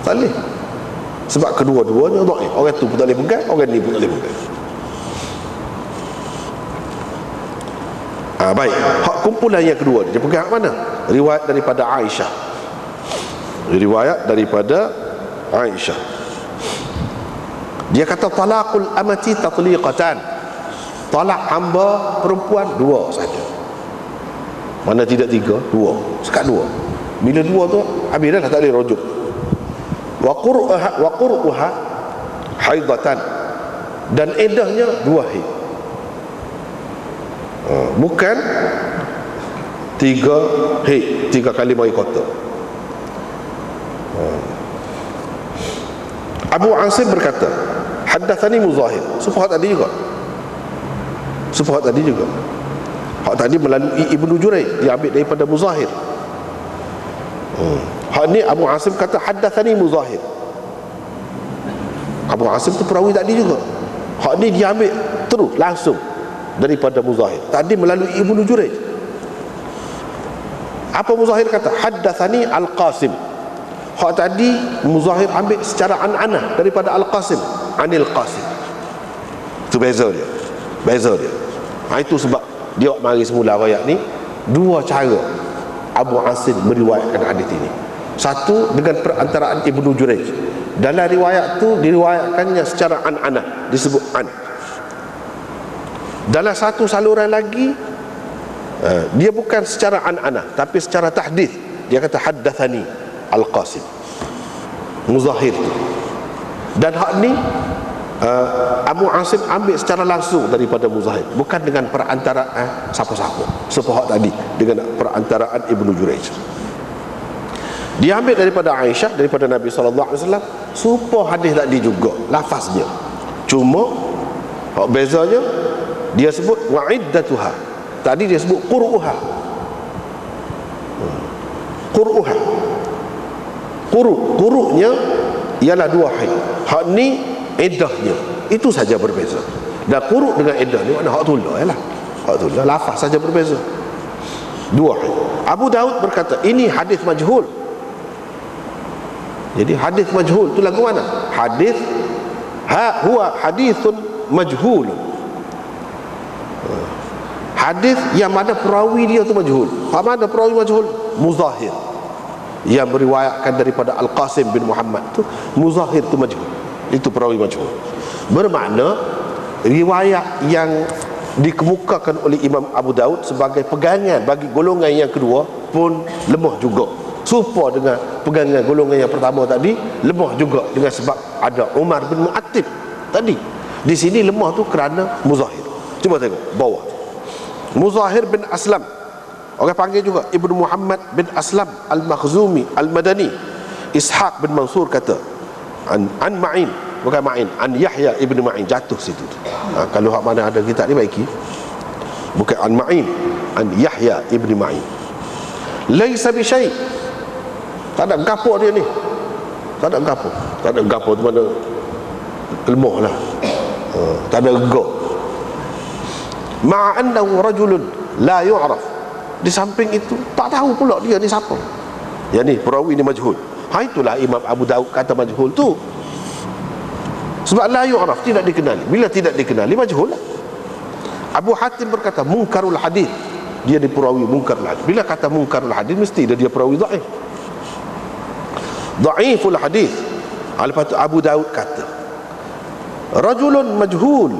tak boleh. Sebab kedua-duanya dhaif. Orang tu pun tak boleh pegang, orang ni pun tak boleh pegang. Baik, hak kumpulan yang kedua dia pegang mana? Riwayat daripada Aisyah. Riwayat daripada Aisyah. Dia kata talaqul amati tatliqatan, talak hamba perempuan dua saja. Mana tidak tiga, dua, sekat dua. Bila dua tu habis dah, tak boleh rujuk. Wa qur'uha haidatan, dan idahnya 2 haid. Bukan 3 haid, 3 kali mari kota. Abu Asim berkata, haddatsani Muzahir. Hak tadi juga. Hak tadi juga. Hak tadi melalui Ibnu Jurayj, dia ambil daripada Muzahir. Hak ni Abu Asim kata haddatsani Muzahir. Abu Asim tu perawi tadi juga. Hak ni dia ambil terus langsung daripada Muzahir. Tadi melalui Ibnu Jurayj. Apa Muzahir kata? Haddatsani Al-Qasim. Hak tadi Muzahir ambil secara an-anah daripada Al-Qasim, Anil Qasim. Itu beza dia. Itu sebab dia mari semula riwayat ni dua cara Abu Asim meriwayatkan hadis ini. Satu dengan perantaraan Ibnu Jurayj. Dalam riwayat tu diriwayatkannya secara an-anah, disebut an. Dalam satu saluran lagi dia bukan secara an-anah tapi secara tahdits. Dia kata haddatsani Al-Qasim, Muzahir tu. Dan hak ni Abu Asim ambil secara langsung daripada Muzahir, bukan dengan perantaraan siapa-siapa sepahak tadi, dengan perantaraan Ibnu Jurayj. Dia ambil daripada Aisyah, daripada Nabi SAW, supaya hadis tadi juga lafaznya. Cuma hak bezanya dia sebut wa'iddatuha, tadi dia sebut qur'uha. Qur'unya ialah 2 haid. Hak ni iddahnya, itu saja berbeza. Dan quru' dengan iddah ni mana hak tulah ialah. Hak tulah lafaz saja berbeza. 2 haid. Abu Daud berkata ini hadis majhul. Jadi hadis majhul tu lagu mana? Hadis huwa hadithun majhul. Hadis yang mana perawi dia tu majhul. Hak mana perawi majhul? Muzahir, yang meriwayatkan daripada Al-Qasim bin Muhammad tu, Muzahir tu majhul. Itu perawi majhul. Bermakna riwayat yang dikemukakan oleh Imam Abu Daud sebagai pegangan bagi golongan yang kedua pun lemah juga. Serupa dengan pegangan golongan yang pertama tadi, lemah juga dengan sebab ada Umar bin Mu'attib tadi. Di sini lemah tu kerana Muzahir. Cuba tengok bawah. Muzahir bin Aslam, orang panggil juga Ibnu Muhammad bin Aslam Al-Makhzumi Al-Madani. Ishaq bin Mansur kata an Ma'in, bukan Ma'in, an Yahya ibn Ma'in, jatuh situ. Kalau hak mana ada kitab ni baiki, bukan an Ma'in, an Yahya ibn Ma'in. Laisa bi syai', tak ada gapo dia ni, tak ada gapo tu mana lemah lah, tak ada go. Ma'annahu rajulun la yu'raf, di samping itu tak tahu pula dia ni siapa. Yang ni perawi ni majhul. Itulah Imam Abu Daud kata majhul tu. Sebab la yu'raf, tidak dikenali. Bila tidak dikenali majhul lah. Abu Hatim berkata munkarul hadis, dia di perawi munkarul hadis. Bila kata munkarul hadis mesti dia perawi dhaif. Dhaiful hadis. Lepas tu Abu Daud kata rajulun majhul.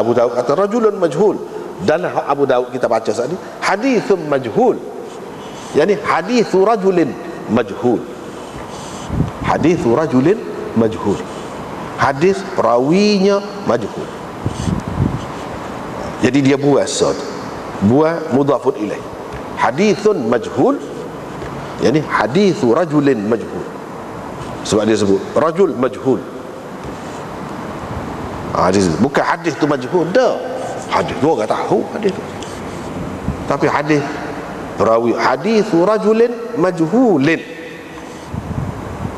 Abu Daud kata rajulun majhul. Dan Abu Daud kita baca saat ni hadithun majhul, yani hadithu rajulin majhul. Hadithu rajulin majhul, hadis perawinya majhul. Jadi dia buat mudhafun ilaih. Hadithun majhul, yani hadithu rajulin majhul. Sebab dia sebut rajul majhul. Bukan hadis tu majhul dah. Hadis tu orang tahu hadis tu. Tapi hadis perawi hadithu rajulin majhulin.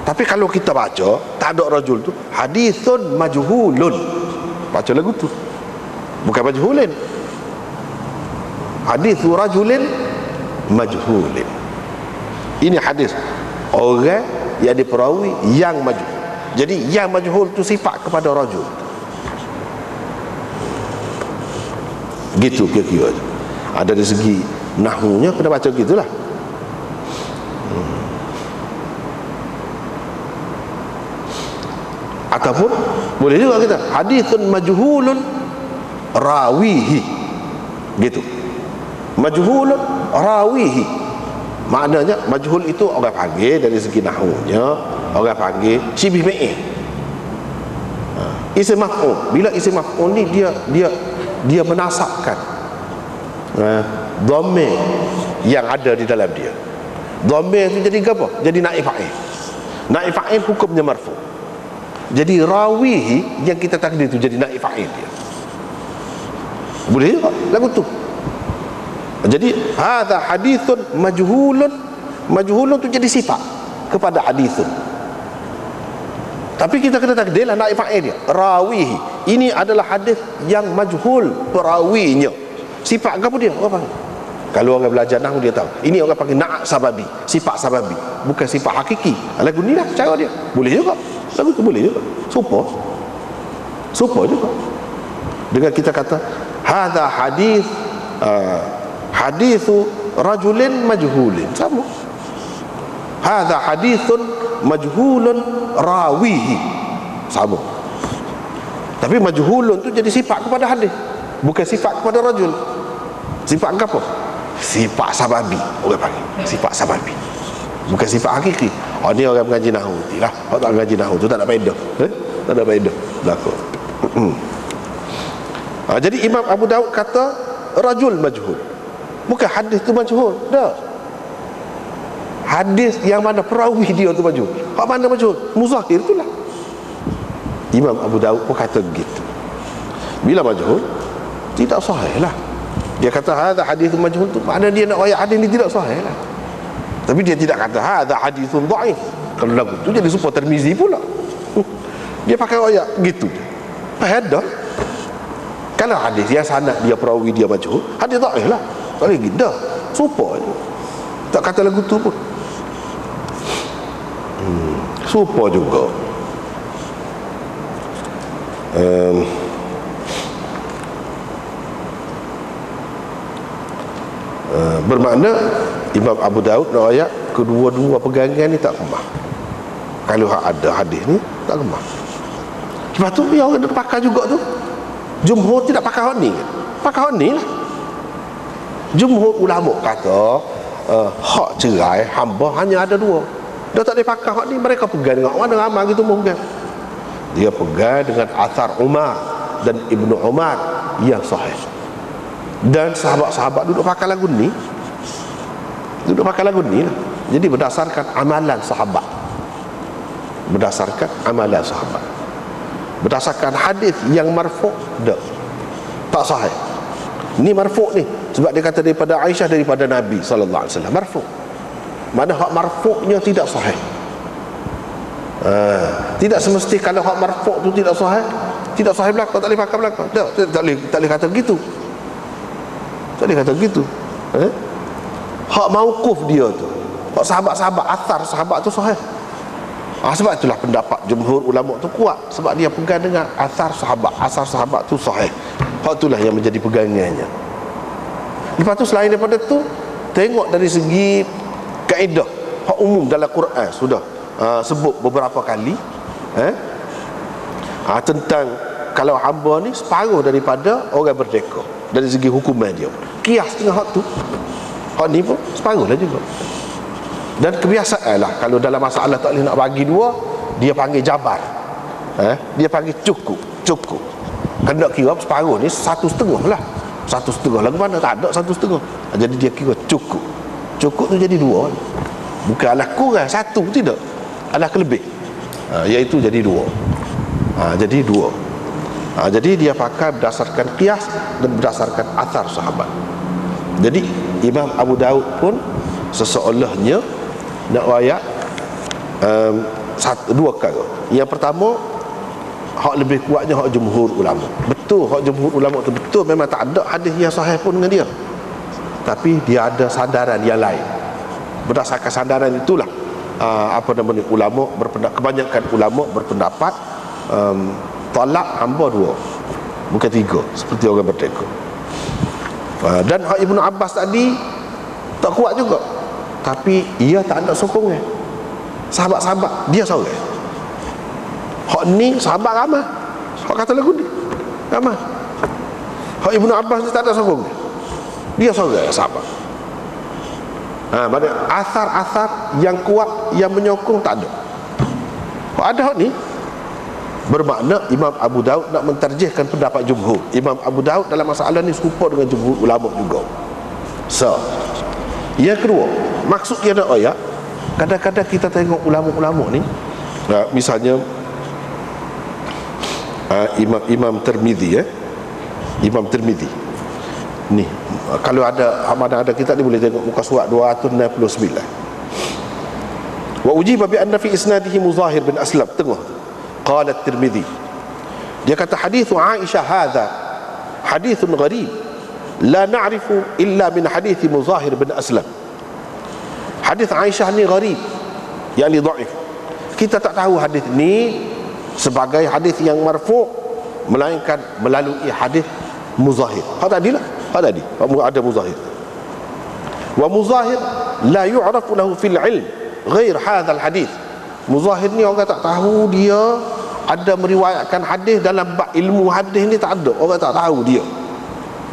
Tapi kalau kita baca tak ada rajul tu, hadithun majhulun. Baca lagu tu. Bukan majhulin. Hadithu rajulin majhulin. Ini hadis orang yang diperawi yang majhul. Jadi yang majhul tu sifat kepada rajul. Gitu kira-kira. Ada dari segi nahwunya kena baca gitulah. Ataupun boleh juga kita hadithun majhulun rawihi, gitu. Majhulun rawihi, maknanya majhul itu orang panggil dari segi nahwunya, orang panggil syibih ma'in. Isim maf'ul, bila isim maf'ul ni dia menasabkan dhamir yang ada di dalam dia. Dhamir itu jadi apa? Jadi naib fa'il. Naib fa'il hukumnya marfu'. Jadi rawihi yang kita takdir itu jadi naib fa'il dia. Boleh juga lagu tu. Jadi hadza hadithun majhulun. Majhulun tu jadi sifat kepada hadithun. Tapi kita kena takdirlah naib fa'il dia, rawihi. Ini adalah hadis yang majhul perawinya. Sifat apa dia? Apa? Kalau orang belajar nahwu dia tahu. Ini orang panggil na'at sababi, sifat sababi, bukan sifat hakiki. Lagu ni lah cara dia. Boleh juga. Lagu tu boleh juga. Supo juga. Dengan kita kata hadza hadis hadithu rajulin majhulin, sama. Hadza hadithun majhulun rawihi, sama. Tapi majhulun tu jadi sifat kepada hadis, bukan sifat kepada rajul. Sifat apa? Sifat sababi, orang panggil sifat sababi, bukan sifat hakiki. Oh, ni orang mengaji nahwu lah. Orang tak mengaji nahwu tu tak ada faedah. Tak ada faedah belakang. Jadi Imam Abu Daud kata rajul majhul, bukan hadis tu majhul. Dah, hadis yang mana perawi dia tu majhul. Hak mana majhul? Muzahir itulah. Imam Abu Daud pun kata begitu. Bila majhul, tidak sahih lah. Dia kata hadza hadithun majhul tu makna dia nak ayat hadis ni tidak sahih lah. Tapi dia tidak kata hadza hadithun dhaif. Kalau lagu tu jadi supaya Tirmizi pula. Dia pakai ayat gitu. Ada. Kalau hadis yang sanad dia perawi dia majhul, hadis dhaif lah. Tak lagi dah. Supaya je. Tak kata lagu tu pun. Supaya juga. Bermakna Imam Abu Daud nak ayat kedua-dua pegangan ni tak kemah. Kalau ada hadis ni tak kemah. Lepas tu yang orang nak pakai juga tu, jumhur tidak pakai hak ni. Pakai hak ni lah. Jumhur ulama kata hak cerai hamba hanya ada dua. Dia tak boleh pakai hak ni. Mereka pegang dengan mana ramai gitu pegang. Dia pegang dengan athar Umar dan Ibnu Umar yang sahih. Dan sahabat-sahabat duduk pakai lagu ni. Duduk pakai lagu ni lah. Jadi berdasarkan amalan sahabat. Berdasarkan amalan sahabat. Berdasarkan hadis yang marfu' tak sahih. Ni marfu' ni sebab dia kata daripada Aisyah, daripada Nabi sallallahu alaihi wasallam, marfu'. Mana hak marfu'nya tidak sahih. Tidak semesti kalau hak marfu' tu tidak sahih, tidak sahih belakang, tak boleh pakai belakang. Tak boleh kata begitu. Tak boleh kata begitu. Hak mauquf dia tu, hak sahabat-sahabat, athar sahabat tu sahih. Sebab itulah pendapat jumhur ulama tu kuat, sebab dia pegang dengan athar sahabat. Asar sahabat tu sahih. Hak itulah yang menjadi pegangannya. Lepas tu selain daripada tu, tengok dari segi kaedah hak umum dalam Quran sudah sebut beberapa kali tentang kalau hamba ni separuh daripada orang merdeka dari segi hukuman dia. Kias dengan hak tu, hak ni pun separuh lah juga. Dan kebiasaan lah kalau dalam masalah tak boleh nak bagi dua, dia panggil jabar, dia panggil cukup. Kena kira separuh ni 1/2 lah. 1/2 lagu mana tak ada 1/2. Jadi dia kira cukup tu jadi 2. Bukan alah kurang 1, tidak, alah kelebih, iaitu jadi 2. Jadi 2. Jadi dia pakai berdasarkan qiyas dan berdasarkan athar sahabat. Jadi Imam Abu Daud pun seseolahnya nak ayat dua perkara. Yang pertama, hak lebih kuatnya hak jumhur ulama. Betul, hak jumhur ulama tu betul, memang tak ada hadis yang sahih pun dengan dia. Tapi dia ada sandaran yang lain. Berdasarkan sandaran itulah ulama berpendapat, kebanyakan ulama berpendapat talak hamba 2, bukan 3 seperti orang merdeka. Dan hak Ibnu Abbas tadi tak kuat juga, tapi ia tak ada sokongan sahabat-sahabat, dia seorang. Hak ni sahabat ramai. Hak kata lagu ni ramai. Hak Ibnu Abbas ni tak ada sokong. Dia seorang sahabat. Maknanya asar-asar yang kuat yang menyokong tak ada. Hak ada hak ni bermakna Imam Abu Daud nak mentarjihkan pendapat jumhur. Imam Abu Daud dalam masalah ni serupa dengan jumhur ulama juga. So, yang kedua, maksud dia ada ayat. Kadang-kadang kita tengok ulama-ulama ni, misalnya Imam Tirmizi, Imam Tirmizi ni, kalau mana ada kitab ni boleh tengok muka surat 269. Wa ujiba bi anna fi isnadihi Muzahir bin Aslam, tengok qala Tirmizi, dia kata hadithu Aisyah hadha hadithun gharib la na'rifu illa min hadithi Muzahir bin Aslam. Hadis Aisyah ni gharib, yakni dhaif. Kita tak tahu hadis ni sebagai hadis yang marfu' melainkan melalui hadis Muzahir. Hak tadi lah, hak tadi ada Muzahir. Wa Muzahir la yu'rafu lahu fil ilm ghair hadzal hadis. Muzahir ni orang tak tahu dia ada meriwayatkan hadis dalam bab ilmu hadis ni, tak ada. Orang tak tahu dia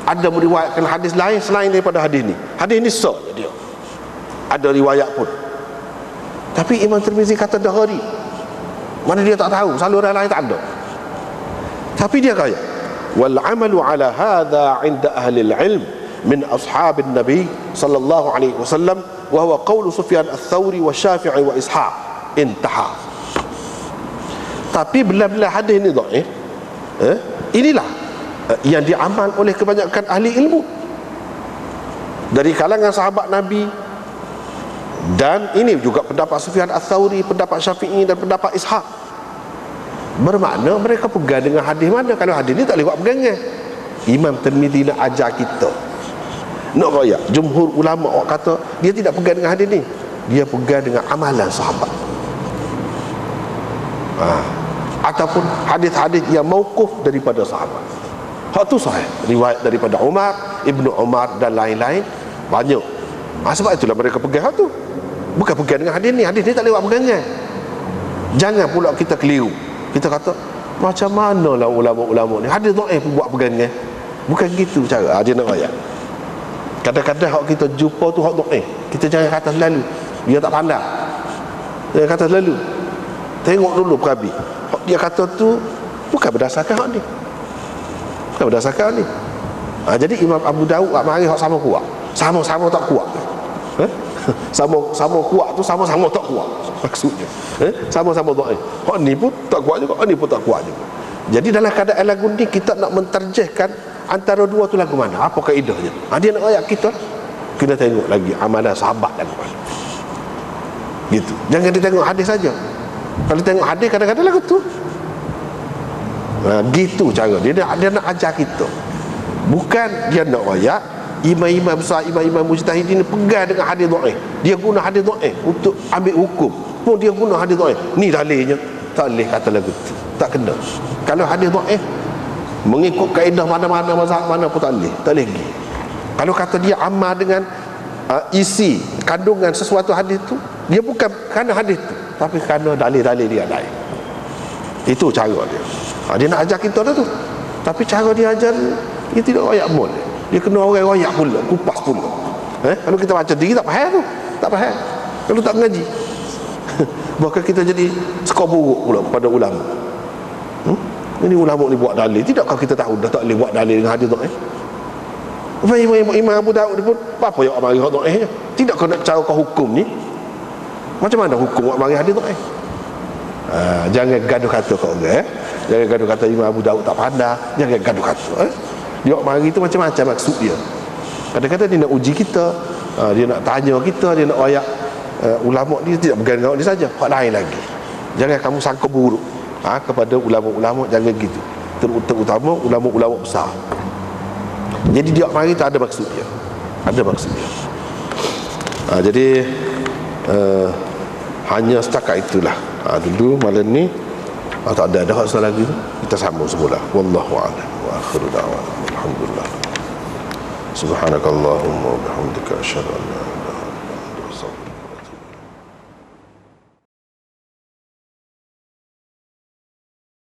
ada meriwayatkan hadis lain selain daripada hadis ni. Hadis ni sah dia, ada riwayat pun. Tapi Imam Tirmizi kata dah gharib. Mana dia tak tahu, saluran lain tak ada. Tapi dia kaya wal amalu ala hadha 'inda ahli al-ilm min ashabin nabi sallallahu alaihi wasallam wa huwa qaul Sufyan ats-Tsauri wa Syafi'i wa Ishaq, intaha. Tapi bila-bila hadis ni dhaif, inilah yang diamal oleh kebanyakan ahli ilmu dari kalangan sahabat Nabi. Dan ini juga pendapat Sufyan ats-Tsauri, pendapat Syafi'i dan pendapat Ishaq. Bermakna mereka pegang dengan hadis mana. Kalau hadis ni tak boleh buat pegangan. Imam Tirmizi nak ajar kita, nak raya jumhur ulama orang kata dia tidak pegang dengan hadis ni, dia pegang dengan amalan sahabat. Ataupun hadis-hadis yang mauquf daripada sahabat. Hak tu sahih, riwayat daripada Umar, Ibnu Umar dan lain-lain banyak. Sebab itulah mereka pegang hak tu, bukan pegang dengan hadis ni. Hadis ni tak boleh buat pegangan. Jangan pula kita keliru, kita kata macam manalah ulama-ulama ni hadis dhaif buat pegangan. Bukan gitu cara dia nak ayat. Kadang-kadang hak kita jumpa tu hak dhaif, kita jangan kata selalu dia tak pandai. Dia kata selalu, tengok dulu Qabi, hak dia kata tu bukan berdasarkan hak ni, bukan berdasarkan hak ni. Jadi Imam Abu Daud mari hak sama kuat, sama-sama tak kuat. Sama kuat tu sama-sama tak kuat maksudnya. Sama-sama dhaif. Hak ni pun tak kuat juga, hak ni pun tak kuat juga. Jadi dalam keadaan lagu ni kita nak mentarjihkan antara dua tu lagu mana, apa kaedahnya. Dia nak ayat kita kena tengok lagi amalan sahabat lagu mana. Gitu. Jangan dia tengok hadis saja. Kalau tengok hadis kadang-kadang lagu tu. Gitu cara dia nak ajar kita. Bukan dia nak ayat imam-imam besar, imam-imam mujtahidin pegang dengan hadis dhaif. Dia guna hadis dhaif untuk ambil hukum. Pun dia guna hadis dhaif. Ni dalilnya. Tak boleh kata lagu tu. Tak kena. Kalau hadis dhaif mengikut kaedah mana-mana mazhab mana pun tak boleh. Tak boleh pergi. Kalau kata dia amal dengan isi kandungan sesuatu hadis tu, dia bukan kerana hadis tu, tapi kerana dalil-dalil dia lain. Itu cara dia. Dia nak ajar kita dah tu. Tapi cara dia ajar dia tidak royak pun. Dia kena orang royak pula, kupas pula. Kalau kita baca diri tak faham tu, tak faham. Kalau tak mengaji, bahkan kita jadi skor buruk pula pada ulama. Ini ulama ni buat dalil, tidakkah kita tahu dah tak boleh buat dalil dengan hadis dhaif? Imam Abu Daud pun apa yang mari hadis dhaif? Tidakkah nak cara kau hukum ni? Macam mana hukum buat mari hadis dhaif? Jangan gaduh kata kau orang. Jangan gaduh kata Imam Abu Daud tak pandai. Jangan gaduh kata. Dia mari tu macam-macam maksud dia. Kadang-kadang dia nak uji kita, dia nak tanya kita, dia nak ayat ulama dia tidak bergantung dia saja, hak lain lagi. Jangan kamu sangka buruk kepada ulama-ulama, jangan gitu. Terutama ulama-ulama besar. Jadi dia mari tu ada maksud dia. Ada maksud dia. Jadi hanya setakat itulah. Dulu malam ni tak ada hak lagi, kita sambung semula. Wallahu a'lam wa akhiru da'wana alhamdulillah. Subhanakallahumma wa bihamdika asyhadu an la ilaha illa anta